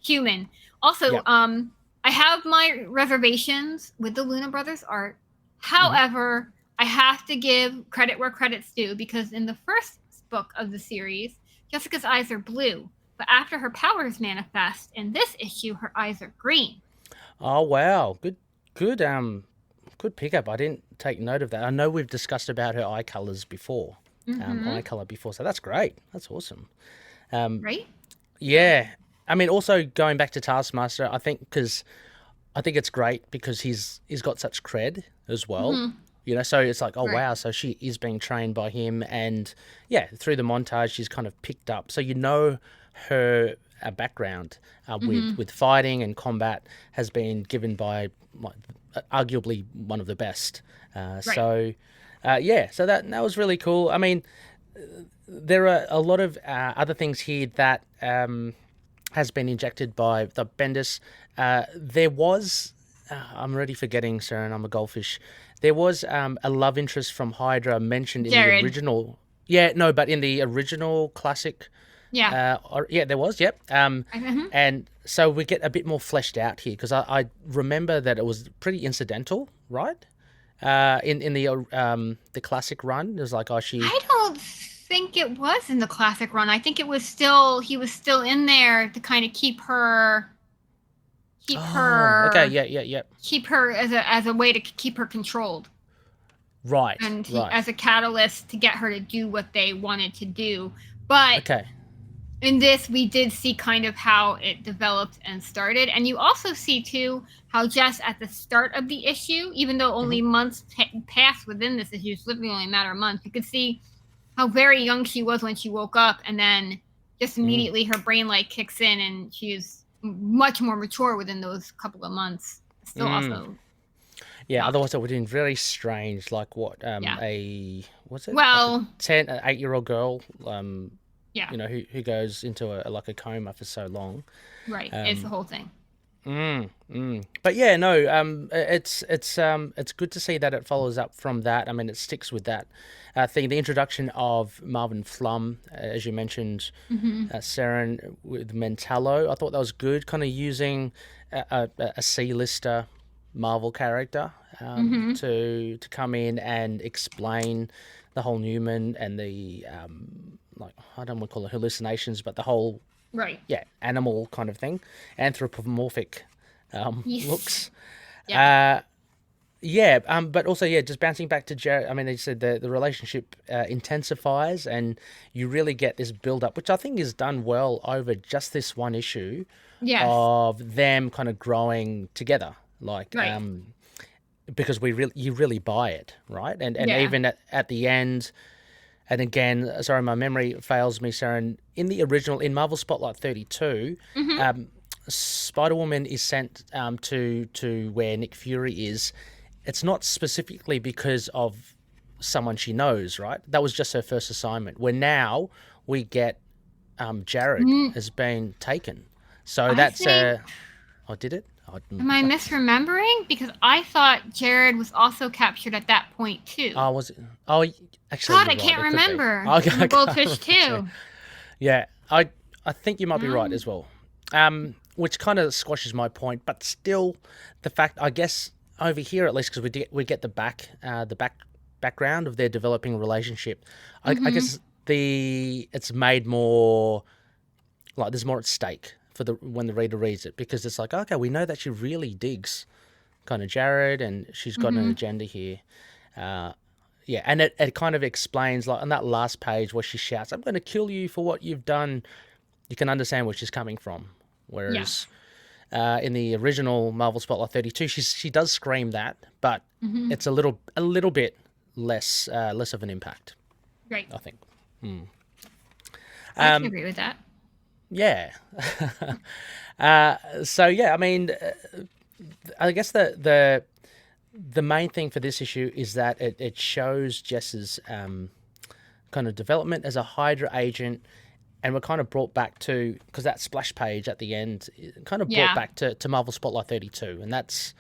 human. Also, I have my reservations with the Luna Brothers art. However, I have to give credit where credit's due, because in the first book of the series, Jessica's eyes are blue, but after her powers manifest in this issue, her eyes are green. Oh wow, good pickup. I didn't take note of that. I know we've discussed about her eye colors before, eye color before, so that's great. That's awesome. Right? Yeah, I mean, also going back to Taskmaster, I think it's great because he's got such cred as well. You know, so it's like, oh wow, so she is being trained by him, and through the montage, she's kind of picked up. So you know her background with fighting and combat has been given by arguably one of the best. So that was really cool. I mean, there are a lot of other things here that has been injected by the Bendis. There was, I'm already forgetting, Seren, I'm a goldfish. There was a love interest from Hydra mentioned in Jared. the original. Yeah, no, but in the original classic. Yeah. There was, yep. And so we get a bit more fleshed out here, because I remember that it was pretty incidental, right? In the classic run, it was like, oh, she. I don't think it was in the classic run. I think it was still he was still in there to kind of keep her. Okay, yeah. Keep her as a way to keep her controlled. Right. And right. as a catalyst to get her to do what they wanted to do, but. Okay. In this, we did see kind of how it developed and started. And you also see, too, how Jess, at the start of the issue, even though only months passed within this issue, it's literally only a matter of months, you could see how very young she was when she woke up. And then just immediately her brain, like, kicks in, and she's much more mature within those couple of months. Still also... Yeah, otherwise it would have been very strange, like what, what's it? Well... Like an 8-year-old girl... Yeah. You know, who goes into a coma for so long. Right. It's the whole thing. But yeah, no, it's good to see that it follows up from that. I mean, it sticks with that thing. The introduction of Marvin Flumm, as you mentioned, Seren with Mentallo, I thought that was good, kind of using a C-lister Marvel character to come in and explain the whole Newman and the... like, I don't want to call it hallucinations, but the whole animal kind of thing, anthropomorphic looks. But also just bouncing back to Jared. I mean, they said the relationship intensifies, and you really get this build up, which I think is done well over just this one issue of them kind of growing together, like because you really buy it, right? And even at the end. And again, sorry, my memory fails me, Seren. In the original, in Marvel Spotlight 32, Spider-Woman is sent to where Nick Fury is. It's not specifically because of someone she knows, right? That was just her first assignment. Where now we get Jared has been taken. So did it? Am I misremembering? Because I thought Jared was also captured at that point too. Oh, was it? Oh, actually, God, I can't remember. Okay, Goldfish too. Yeah, I think you might be right as well. Which kind of squashes my point, but still, the fact, I guess over here at least, because we get the background of their developing relationship. I guess it's made more like there's more at stake for when the reader reads it, because it's like, okay, we know that she really digs kind of Jared, and she's got an agenda here. Yeah, and it kind of explains, like on that last page where she shouts, "I'm going to kill you for what you've done." You can understand where she's coming from. Whereas in the original Marvel Spotlight 32, she does scream that, but it's a little bit less of an impact. Right. I think. I can agree with that. Yeah. So yeah, I mean, I guess the main thing for this issue is that it shows Jess's kind of development as a Hydra agent, and we're kind of brought back to, because that splash page at the end kind of brought back to Marvel Spotlight 32, and that's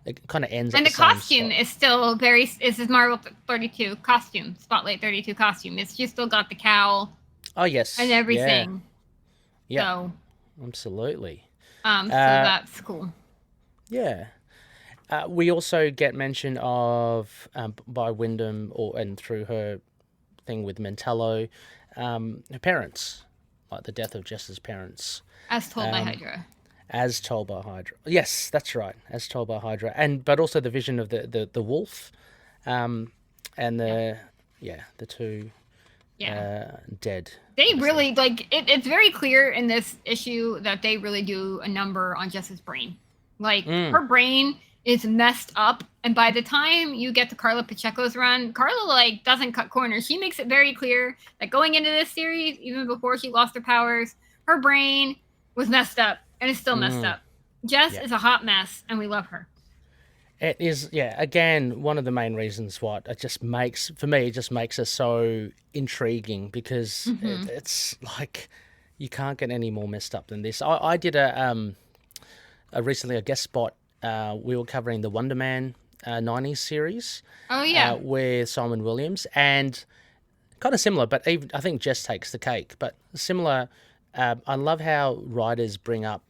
it kind of ends. And at the same costume spot. is still very. This is Marvel 32 costume, Spotlight 32 costume. It's just still got the cowl. Oh yes, And everything. Yeah, So, absolutely. so that's cool. Yeah. We also get mention of by Wyndham and through her thing with Mentello, her parents, like the death of Jess's parents, As told by Hydra. as told by Hydra. Yes, that's right, as told by Hydra, but also the vision of the wolf, and the two dead. They really it's very clear in this issue that they really do a number on Jess's brain. Like her brain is messed up, and by the time you get to Carla Pacheco's run, Carla doesn't cut corners. She makes it very clear that going into this series, even before she lost her powers, her brain was messed up and is still messed up. Jess is a hot mess, and we love her. It is, again, one of the main reasons what it just makes her so intriguing, because it's like you can't get any more messed up than this. I did recently a guest spot. We were covering the Wonder Man 90s series. Oh, yeah. With Simon Williams, and kind of similar, but even I think Jess takes the cake. But similar, I love how writers bring up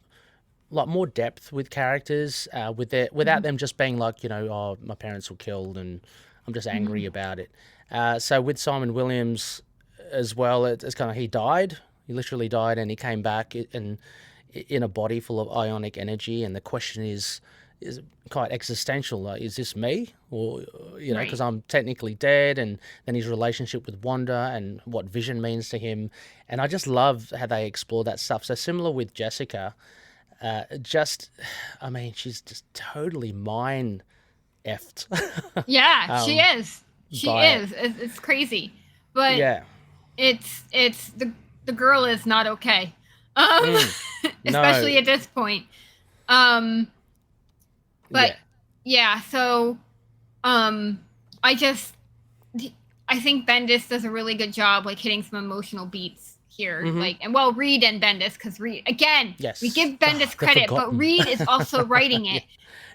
more depth with characters, without them just being like, oh, my parents were killed and I'm just angry about it. So with Simon Williams as well, it's kind of, he died. He literally died, and he came back in a body full of ionic energy, and the question is quite existential. Like, is this me? Or, because I'm technically dead, and then his relationship with Wanda and what Vision means to him. And I just love how they explore that stuff. So similar with Jessica, she's just totally mind effed. Yeah, she is. She is. It's crazy. But it's the girl is not okay. Especially at this point. So I think Bendis does a really good job hitting some emotional beats here. Reed and Bendis, because Reed, again, we give Bendis credit, but Reed is also writing it.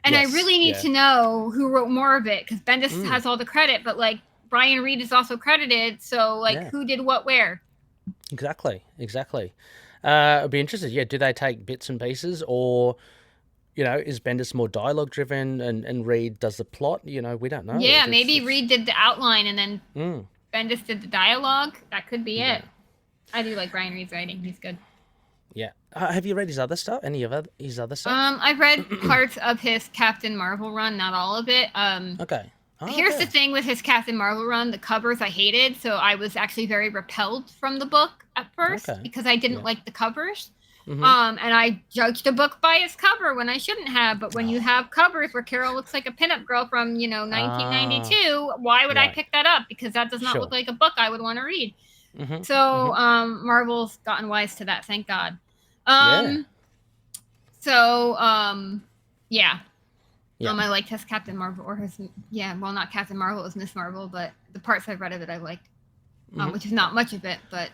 And I really need to know who wrote more of it, because Bendis has all the credit, but Brian Reed is also credited, so who did what where? Exactly. I'd be interested. Yeah, do they take bits and pieces, or is Bendis more dialogue driven and Reed does the plot? We don't know. Yeah, maybe Reed did the outline and then Bendis did the dialogue. That could be it. I do like Brian Reed's writing. He's good. Yeah. Have you read his other stuff? Any of his other stuff? I've read parts of his Captain Marvel run, not all of it. Okay. Here's the thing with his Captain Marvel run, the covers I hated, so I was actually very repelled from the book at first because I didn't like the covers. And I judged a book by its cover when I shouldn't have. But when you have covers where Carol looks like a pinup girl from 1992, why would I pick that up? Because that does not look like a book I would want to read. Marvel's gotten wise to that, thank God. I liked his Captain Marvel, or his not Captain Marvel, it was Miss Marvel, but the parts I've read of it I liked, which is not much of it, but.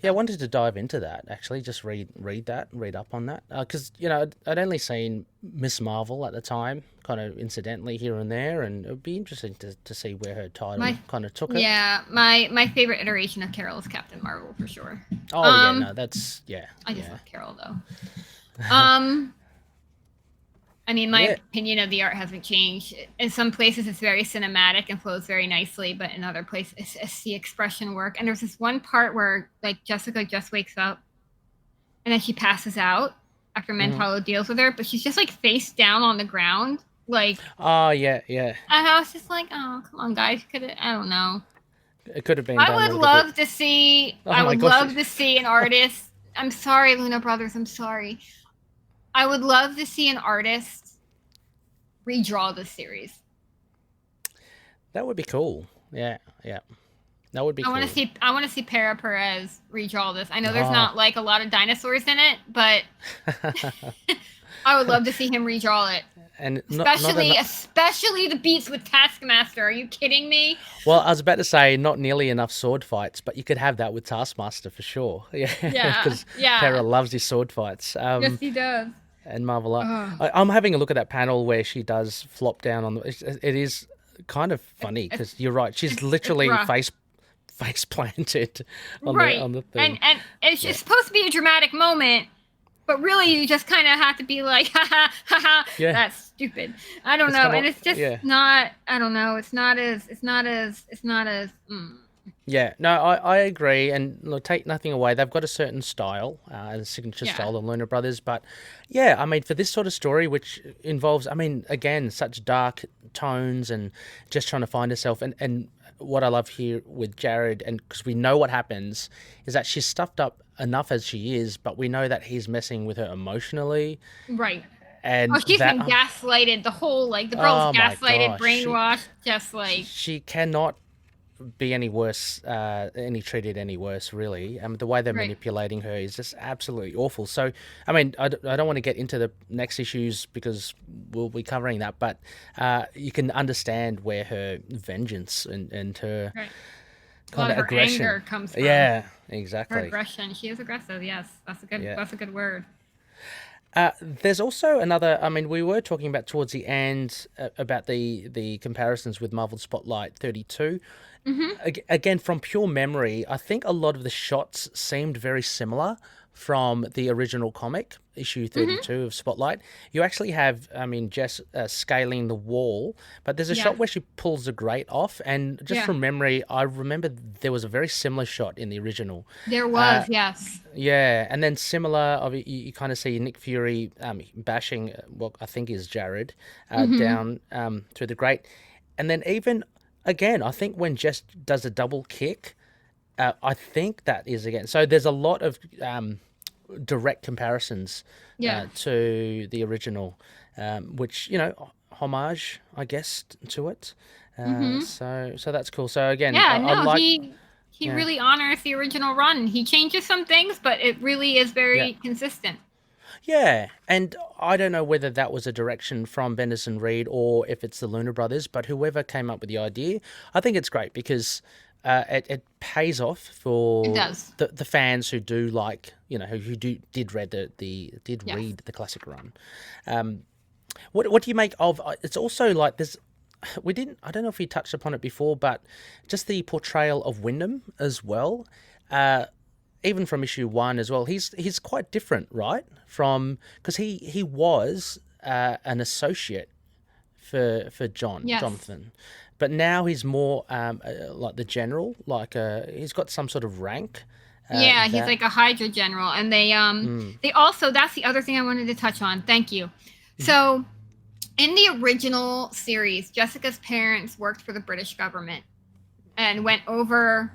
Yeah, I wanted to dive into that, actually, just read up on that. Because, I'd only seen Miss Marvel at the time, kind of incidentally here and there, and it would be interesting to see where her title kind of took her. Yeah, my favorite iteration of Carol is Captain Marvel, for sure. I just love Carol, though. My opinion of the art hasn't changed. In some places, it's very cinematic and flows very nicely, but in other places, it's the expression work. And there's this one part where, Jessica just wakes up, and then she passes out, after Mentalo deals with her, but she's just like face down on the ground, like. Oh yeah. And I was just like, oh, come on, guys, I don't know. It could have been. I done would a little love bit. to see. Oh I my would gosh. love to see an artist. I'm sorry, Luna Brothers. I'm sorry. I would love to see an artist redraw this series. That would be cool. Yeah. That would be cool. I want to see Para Perez redraw this. I know there's Oh. not like a lot of dinosaurs in it, but I would love to see him redraw it. And Especially the beats with Taskmaster. Are you kidding me? Well, I was about to say not nearly enough sword fights, but you could have that with Taskmaster for sure. Yeah, because Para loves his sword fights. Yes, he does. And Marvel Art. I'm having a look at that panel where she does flop down on the. It is kind of funny because you're right. She's literally face planted on the thing. And it's just supposed to be a dramatic moment. But really, you just kind of have to be like, ha ha, that's stupid. I don't know, and it's just not. I don't know. It's not as. Yeah, no, I agree, and look, take nothing away. They've got a certain style, a signature style of Luna Brothers, but yeah, I mean, for this sort of story, which involves, I mean, again, such dark tones and just trying to find herself, and what I love here with Jared, and because we know what happens, is that she's stuffed up enough as she is, but we know that he's messing with her emotionally. Right. And she's been gaslighted. The whole, like, the girl's gaslighted, brainwashed, just like... She cannot be any worse, treated any worse, really. The way they're manipulating her is just absolutely awful. So, I mean, I don't want to get into the next issues because we'll be covering that, but you can understand where her vengeance and her kind of aggression anger comes from. Yeah, exactly. Her aggression. She is aggressive. Yes, that's a good word. There's also another. I mean, we were talking about towards the end about the comparisons with Marvel Spotlight 32. Again, from pure memory, I think a lot of the shots seemed very similar from the original comic, issue 32 of Spotlight. You actually have, I mean, Jess scaling the wall, but there's a shot where she pulls the grate off, and just from memory, I remember there was a very similar shot in the original. There was, yes. Yeah, and then similar, you kind of see Nick Fury bashing what I think is Jared down through the grate. And then even, again, I think when Jess does a double kick, I think that is again. So there's a lot of direct comparisons to the original, which, you know, homage, I guess, to it. So that's cool. So again, he really honors the original run. He changes some things, but it really is very consistent. Yeah, and I don't know whether that was a direction from Bendis and Reed or if it's the Luna Brothers, but whoever came up with the idea, I think it's great because pays off for the fans who do like, you know, who did read read the classic run. What do you make of? It's also like there's. I don't know if we touched upon it before, but just the portrayal of Wyndham as well. Even from issue 1 as well, he's quite different, right? From because he was an associate for Jonathan, but now he's more like the general, like he's got some sort of rank. He's like a Hydra general, and they also, that's the other thing I wanted to touch on. Thank you. So in the original series, Jessica's parents worked for the British government and went over.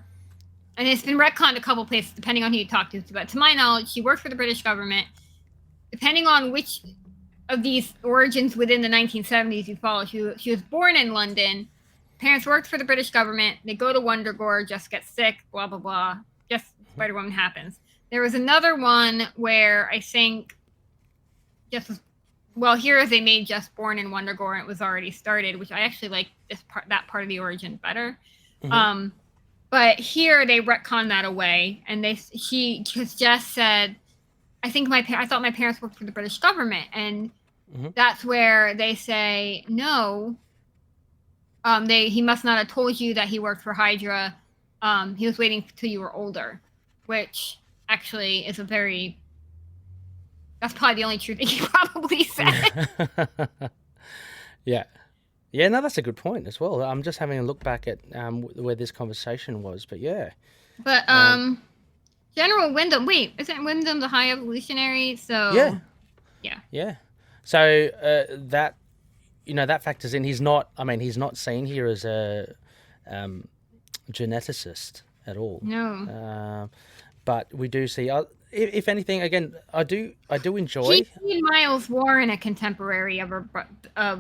And it's been retconned a couple places, depending on who you talk to. But to my knowledge, she worked for the British government. Depending on which of these origins within the 1970s you follow, she was born in London. Parents worked for the British government. They go to Wundagore, Jess gets sick, blah, blah, blah. Just Spider-Woman happens. There was another one where I think Jess was... Well, here they made Jess born in Wundagore, and it was already started, which I actually like that part of the origin better. But here they retcon that away, and because Jess said, I thought my parents worked for the British government, and that's where they say no. He must not have told you that he worked for Hydra. He was waiting till you were older, which actually is that's probably the only true thing he probably said. Yeah, no, that's a good point as well. I'm just having a look back at where this conversation was, but yeah. But General Wyndham, isn't Wyndham the High Evolutionary? So Yeah. Yeah. So that that factors in. He's not seen here as a geneticist at all. No. But we do see. If anything, again, I do enjoy. He made Miles Warren a contemporary of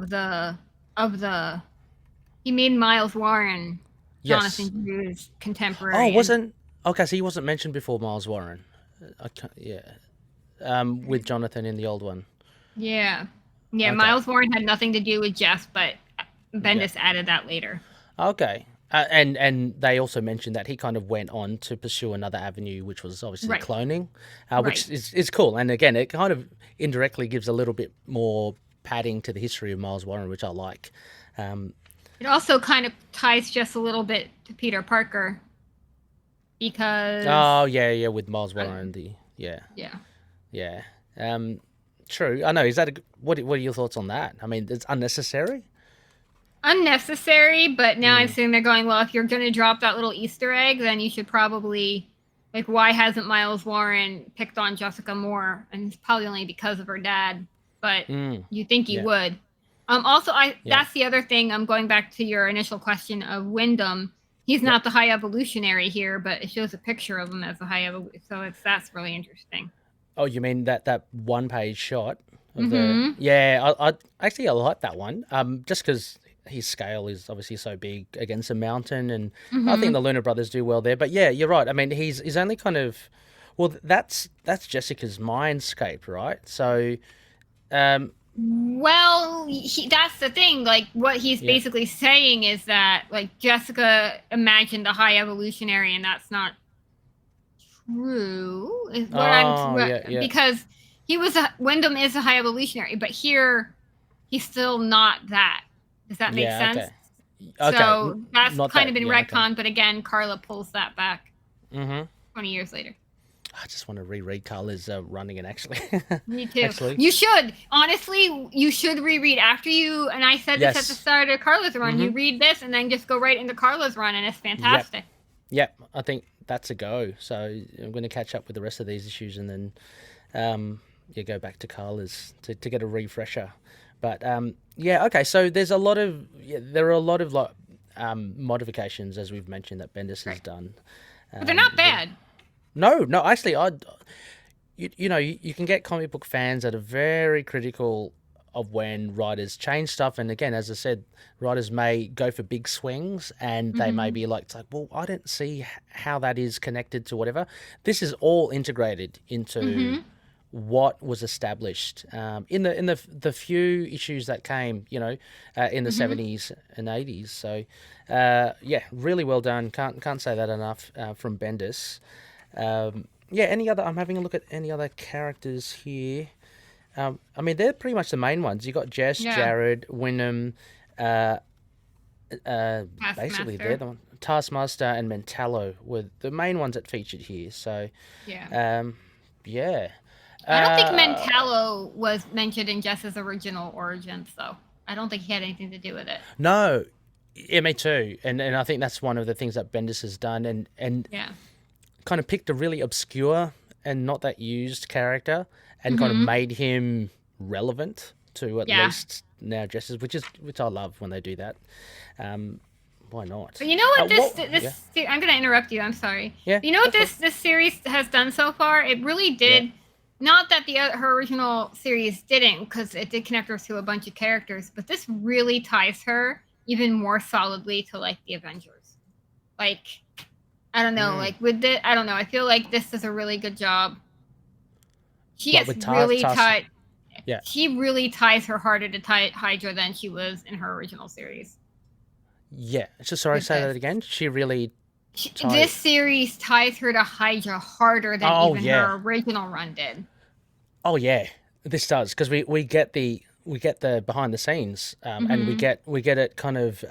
the. He made Miles Warren Yes. Jonathan Drew's contemporary. Oh, wasn't okay. So he wasn't mentioned before Miles Warren. I can't, yeah. With Jonathan in the old one. Yeah. Okay. Miles Warren had nothing to do with Jess, but Bendis added that later. Okay. And they also mentioned that he kind of went on to pursue another avenue, which was obviously cloning, which is cool. And again, it kind of indirectly gives a little bit more padding to the history of Miles Warren, which I like. It also kind of ties just a little bit to Peter Parker because... Oh, yeah, with Miles Warren. Yeah. True. I know. Is that what are your thoughts on that? I mean, it's unnecessary? Unnecessary, but now I'm sitting there going, well, if you're going to drop that little Easter egg, then you should probably, like, why hasn't Miles Warren picked on Jessica more? And it's probably only because of her dad, but you think he would. Also, that's the other thing. I'm going back to your initial question of Wyndham. He's not the High Evolutionary here, but it shows a picture of him as a High Evolutionary, so that's really interesting. Oh, you mean that one-page shot of the? Yeah, I actually like that one. Just because his scale is obviously so big against a mountain, and I think the Luna brothers do well there. But yeah, you're right. I mean, he's only kind of, well, that's Jessica's mindscape, right? So, well, that's the thing. Like, what he's basically saying is that, like, Jessica imagined a High Evolutionary, and that's not true. Is what because Wyndham is a High Evolutionary, but here he's still not that. Does that make sense? Okay. So that's not kind of been retconned, okay. but again, Carla pulls that back 20 years later. I just want to reread Carla's running it, actually. Me too. Actually. You should. Honestly, you should reread after you, and I said this at the start of Carla's run, you read this and then just go right into Carla's run, and it's fantastic. Yep. I think that's a go. So I'm going to catch up with the rest of these issues and then go back to Carla's to get a refresher. But okay. So there are a lot of modifications, as we've mentioned, that Bendis has done. But they're not bad. No. Actually, you can get comic book fans that are very critical of when writers change stuff, and again, as I said, writers may go for big swings, and they may be like, well, I don't see how that is connected to whatever. This is all integrated into what was established in the few issues that came, in the 70s and 80s. So, really well done. Can't say that enough from Bendis. Any other? I'm having a look at any other characters here. I mean, they're pretty much the main ones. You got Jess, Jared, Wyndham, basically they're the one. Taskmaster and Mentallo were the main ones that featured here. So, I don't think Mentallo was mentioned in Jess's original origins, though. I don't think he had anything to do with it. No, me too. And I think that's one of the things that Bendis has done, and kind of picked a really obscure and not that used character and kind of made him relevant to at least now Jess's, which I love when they do that. Why not? But you know what I'm going to interrupt you. I'm sorry. Yeah. You know what this series has done so far? It really did. Yeah. Not that her original series didn't, because it did connect her to a bunch of characters, but this really ties her even more solidly to, like, the Avengers. Like, I don't know, like, with it, I don't know. I feel like this does a really good job. She gets really tied. Yeah. She really ties her harder to Hydra than she was in her original series. Yeah. So sorry, say that again. She really. This series ties her to Hydra harder than her original run did. Oh yeah, this does, because we get the behind the scenes, and we get it kind of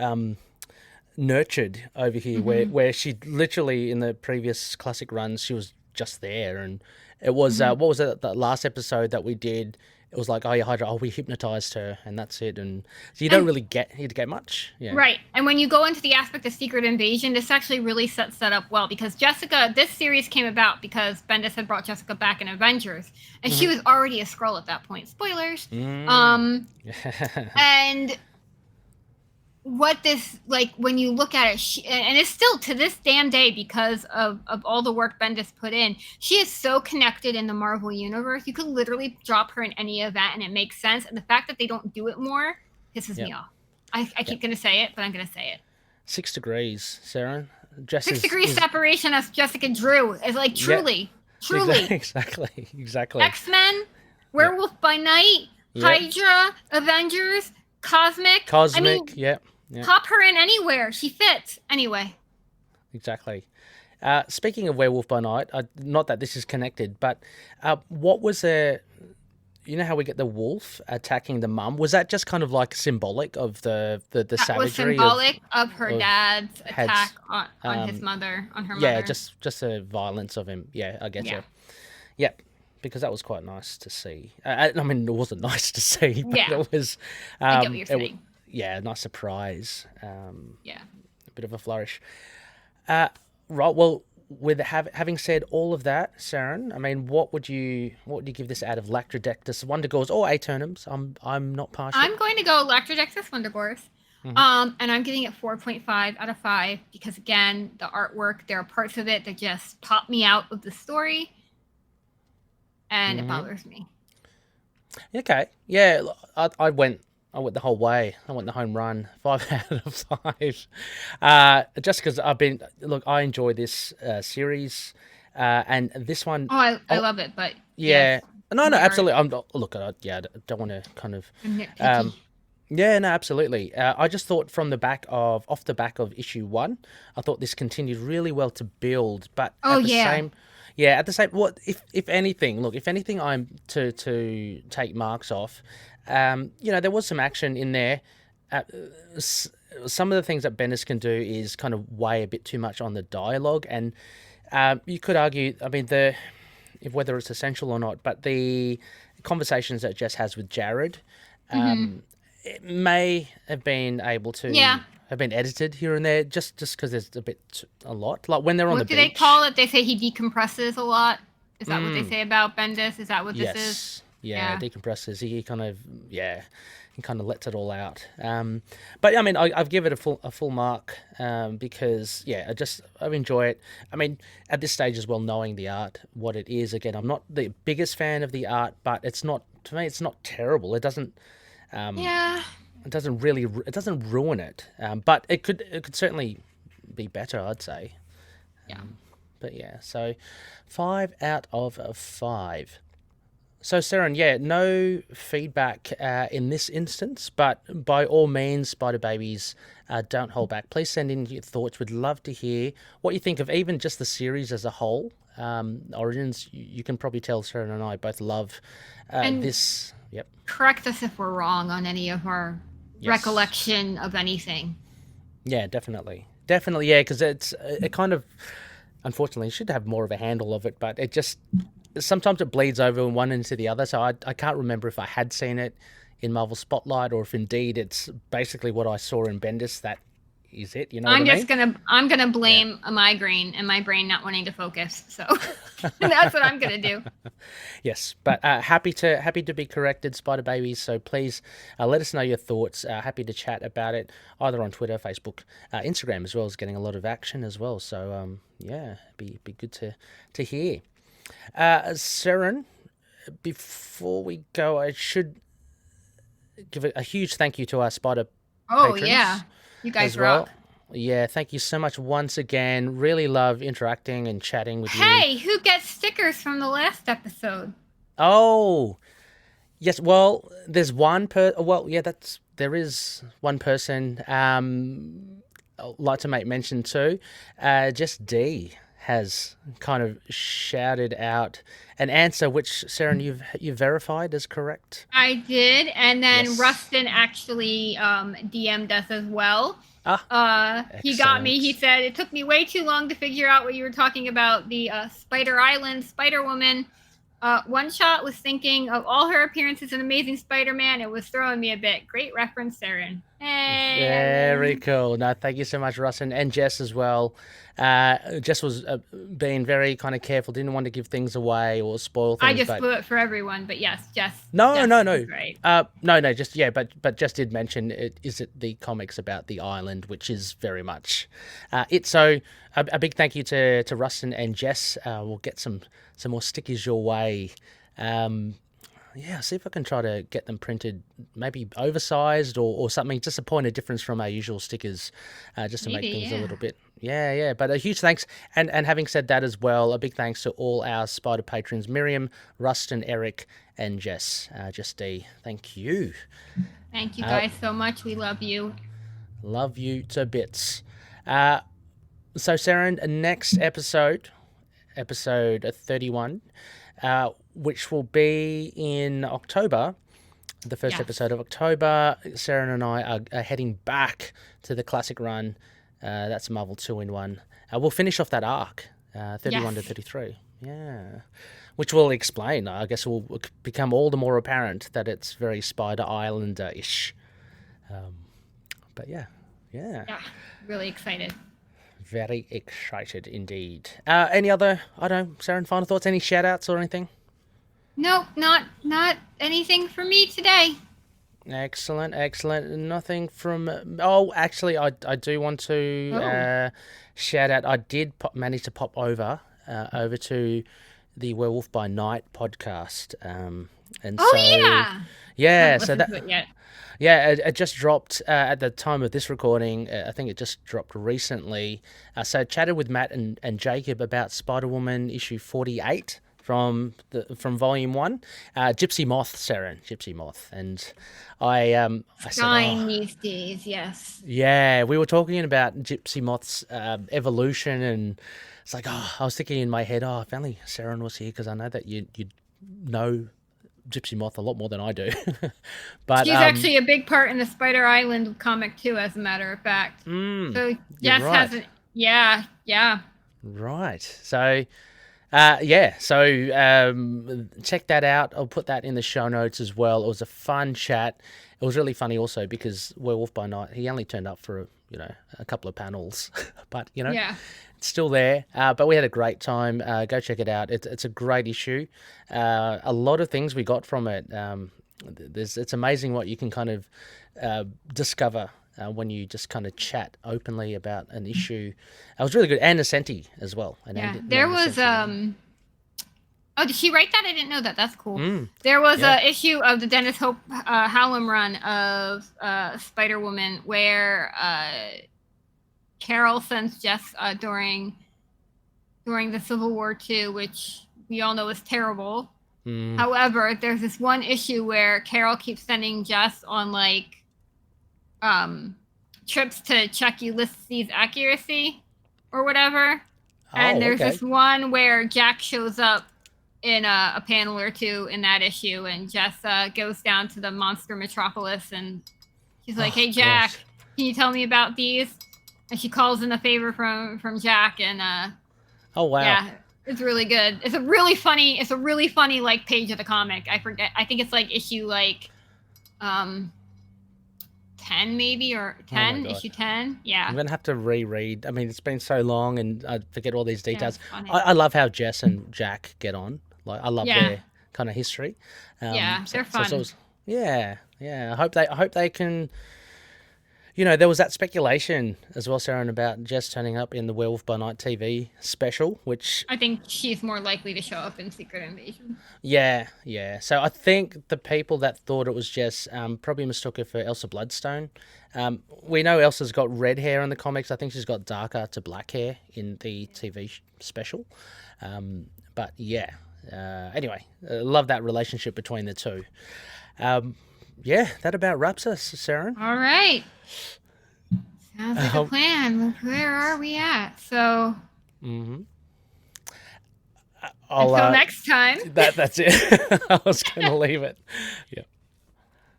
nurtured over here, where she literally in the previous classic runs she was just there, and it was what was it, that last episode that we did? it was like, oh yeah, Hydra, oh we hypnotized her and that's it, and so you don't really get much. Yeah. Right. And when you go into the aspect of Secret Invasion, this actually really sets that up well, because Jessica, this series came about because Bendis had brought Jessica back in Avengers, and she was already a Skrull at that point. Spoilers. And what this, like, when you look at it, and it's still to this damn day, because of all the work Bendis put in, she is so connected in the Marvel universe. You could literally drop her in any event and it makes sense. And the fact that they don't do it more pisses me off. I keep going to say it, but I'm going to say it. 6 degrees, Seren. Jess 6 degrees separation as Jessica Drew is like truly. Exactly. X-Men, Werewolf by Night, Hydra, Avengers, Cosmic. I mean, pop her in anywhere. She fits. Anyway. Exactly. Speaking of Werewolf by Night, not that this is connected, but what was the... You know how we get the wolf attacking the mum? Was that just kind of like symbolic of the savagery? That was symbolic of her dad's attack on his mother, on her mother. Yeah, just the violence of him. Yeah, I get you. Yeah, because that was quite nice to see. I mean, it wasn't nice to see, but it was... I get what you're saying. A nice surprise. A bit of a flourish. Right, well... With having said all of that, Seren, I mean, what would you give this out of Lactrodectus Wundagores or Aeternums? I'm not partial. I'm going to go Lactrodectus Wundagores, and I'm giving it 4.5 out of 5 because, again, the artwork, there are parts of it that just pop me out of the story, and it bothers me. Okay, yeah, I went the whole way. I went the home run, 5 out of 5. Just because I enjoy this series, and this one. Oh, I love it, but yeah, no, absolutely. I don't want to kind of. Yeah, no, absolutely. I just thought off the back of issue 1, I thought this continued really well to build, but at the same, if anything, I'm to take marks off. There was some action in there. Some of the things that Bendis can do is kind of weigh a bit too much on the dialogue, and you could argue, I mean, whether it's essential or not, but the conversations that Jess has with Jared, it may have been able to have been edited here and there, just because there's a lot. Like when they're on the beach. What do they call it? They say he decompresses a lot. Is that what they say about Bendis? Is that what this is? Yeah, decompresses. He kind of lets it all out. But I mean, I've given it a full mark because I enjoy it. I mean, at this stage as well, knowing the art, what it is. Again, I'm not the biggest fan of the art, but it's not terrible. It doesn't. It doesn't ruin it. But it could certainly be better, I'd say. Yeah. But yeah, so 5 out of 5. So, Seren, no feedback in this instance, but by all means, Spider Babies, don't hold back. Please send in your thoughts. We'd love to hear what you think of even just the series as a whole. Origins, you can probably tell Seren and I both love this. Yep. Correct us if we're wrong on any of our recollection of anything. Yeah, definitely. Definitely, yeah, because it kind of, unfortunately, should have more of a handle of it, but it just... Sometimes it bleeds over one into the other, so I can't remember if I had seen it in Marvel Spotlight or if indeed it's basically what I saw in Bendis. That is it, you know. I'm gonna blame a migraine and my brain not wanting to focus. So that's what I'm gonna do. Yes, but happy to be corrected, Spider Babies. So please let us know your thoughts. Happy to chat about it either on Twitter, Facebook, Instagram as well is getting a lot of action as well. So be good to hear. Seren, before we go, I should give a huge thank you to our Spider patrons. Oh, yeah. You guys rock. Yeah, thank you so much once again. Really love interacting and chatting with you. Hey, who gets stickers from the last episode? Oh, yes. Well, there's one there is one person I'd like to make mention to. Just D has kind of shouted out an answer which, Seren, you've verified as correct. I did, and then Rustin actually DM'd us as well. He got me. He said, it took me way too long to figure out what you were talking about, the Spider Island Spider Woman. One Shot was thinking of all her appearances in Amazing Spider-Man. It was throwing me a bit. Great reference, Seren. Hey, Very cool. No, thank you so much, Russ, and Jess as well. Jess was being very kind of careful, didn't want to give things away or spoil things. I just blew it for everyone, but yes, Jess. No. Right. No, just yeah, but just did mention it. Is it the comics about the island, which is very much it. So a big thank you to Russ and Jess. We'll get some more stickers your way. Yeah, see if I can try to get them printed, maybe oversized or something, just a point of difference from our usual stickers, just to make things a little bit. Yeah. But a huge thanks. And having said that as well, a big thanks to all our Spider patrons, Miriam, Rustin, Eric, and Jess. Jess D, thank you. Thank you guys so much. We love you. Love you to bits. So, Seren, next episode 31, which will be in October, the first episode of October. Seren and I are heading back to the classic run. That's Marvel 2-in-1. We'll finish off that arc, 31 to 33. Yeah. Which will explain, I guess, will become all the more apparent that it's very Spider Islander-ish. But yeah. Really excited. Very excited indeed. Any other, I don't know, Seren, final thoughts? Any shout-outs or anything? Nope, not anything for me today. Excellent. Nothing from... Oh, actually, I do want to shout out. I did manage to pop over to the Werewolf by Night podcast. Yeah, so that... Yeah, it just dropped at the time of this recording. I think it just dropped recently. So I chatted with Matt and Jacob about Spider-Woman issue 48 from Volume 1. Gypsy Moth, Seren. Gypsy Moth. And I said... these days, yes. Yeah, we were talking about Gypsy Moth's evolution, and it's like, I was thinking in my head, if only Seren was here, because I know that you know Gypsy Moth a lot more than I do. But she's actually a big part in the Spider Island comic too, as a matter of fact. So Jess hasn't. Yeah. Right. So check that out. I'll put that in the show notes as well. It was a fun chat. It was really funny also because Werewolf by Night, he only turned up for a couple of panels, but it's still there. But we had a great time. Go check it out. It's a great issue. A lot of things we got from it. It's amazing what you can kind of discover when you just kind of chat openly about an issue. It was really good. And Ascenti as well. There was Oh, did she write that? I didn't know that. That's cool. There was a issue of the Dennis Hope Hallam run of Spider-Woman where Carol sends Jess during the Civil War II, which we all know is terrible. However, there's this one issue where Carol keeps sending Jess on trips to check Ulysses' accuracy or whatever. And there's this one where Jack shows up in a panel or two in that issue, and Jess goes down to the monster metropolis, and she's like, "Hey, Jack, can you tell me about these?" And she calls in a favor from Jack, and yeah, it's really good. It's a really funny like page of the comic. I forget. I think it's like issue 10 maybe, or 10, issue 10. Yeah. I'm going to have to reread. I mean, it's been so long and I forget all these details. I love how Jess and Jack get on. I love their kind of history. They're fun. I hope they can, there was that speculation as well, Seren, about Jess turning up in the Werewolf by Night TV special, which... I think she's more likely to show up in Secret Invasion. Yeah. So I think the people that thought it was Jess probably mistook her for Elsa Bloodstone. We know Elsa's got red hair in the comics. I think she's got darker to black hair in the TV special. But yeah, anyway, love that relationship between the two. That about wraps us, Seren. All right. Sounds like a plan. Where are we at? So... until next time. That's it. I was going to leave it. Yeah.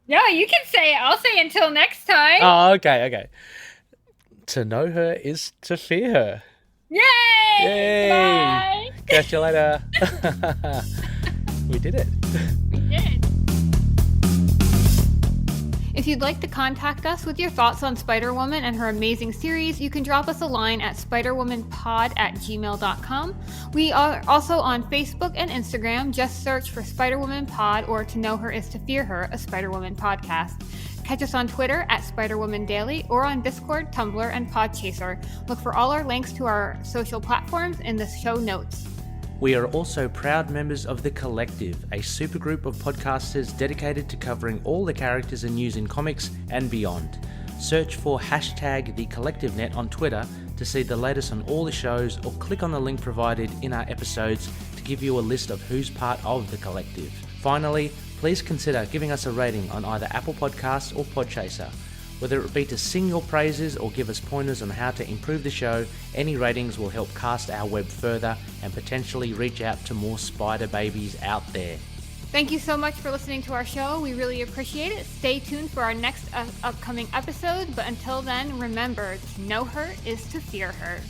No, you can say it. I'll say until next time. Oh, okay. To know her is to fear her. Yay! Yay! Bye! Catch you later. We did it. We did. If you'd like to contact us with your thoughts on Spider-Woman and her amazing series, you can drop us a line at spiderwomanpod@gmail.com. We are also on Facebook and Instagram. Just search for Spider-Woman Pod or To Know Her Is to Fear Her, a Spider-Woman podcast. Catch us on Twitter at Spider-Woman Daily or on Discord, Tumblr, and Podchaser. Look for all our links to our social platforms in the show notes. We are also proud members of The Collective, a supergroup of podcasters dedicated to covering all the characters and news in comics and beyond. Search for #TheCollectiveNet on Twitter to see the latest on all the shows, or click on the link provided in our episodes to give you a list of who's part of The Collective. Finally, please consider giving us a rating on either Apple Podcasts or Podchaser. Whether it be to sing your praises or give us pointers on how to improve the show, any ratings will help cast our web further and potentially reach out to more spider babies out there. Thank you so much for listening to our show. We really appreciate it. Stay tuned for our next upcoming episode. But until then, remember, to know her is to fear her.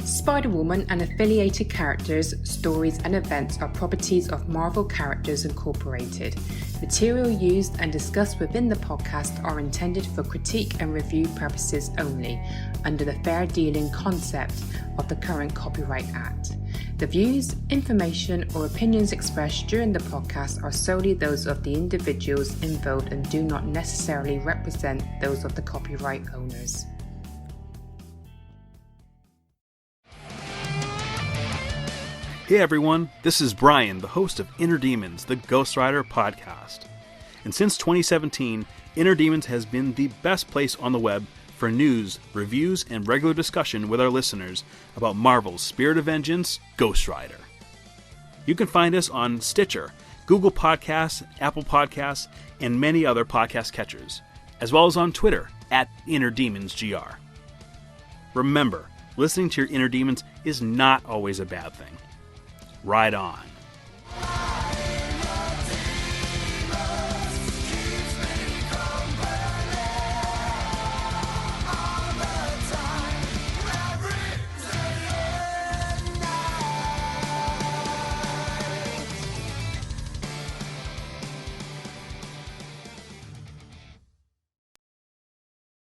Spider-Woman and affiliated characters, stories and events are properties of Marvel Characters Incorporated. Material used and discussed within the podcast are intended for critique and review purposes only, under the fair dealing concept of the current Copyright Act. The views, information, or opinions expressed during the podcast are solely those of the individuals involved and do not necessarily represent those of the copyright owners. Hey everyone, this is Brian, the host of Inner Demons, the Ghost Rider podcast. And since 2017, Inner Demons has been the best place on the web for news, reviews, and regular discussion with our listeners about Marvel's Spirit of Vengeance, Ghost Rider. You can find us on Stitcher, Google Podcasts, Apple Podcasts, and many other podcast catchers, as well as on Twitter at InnerDemonsGR. Remember, listening to your inner demons is not always a bad thing. Ride on.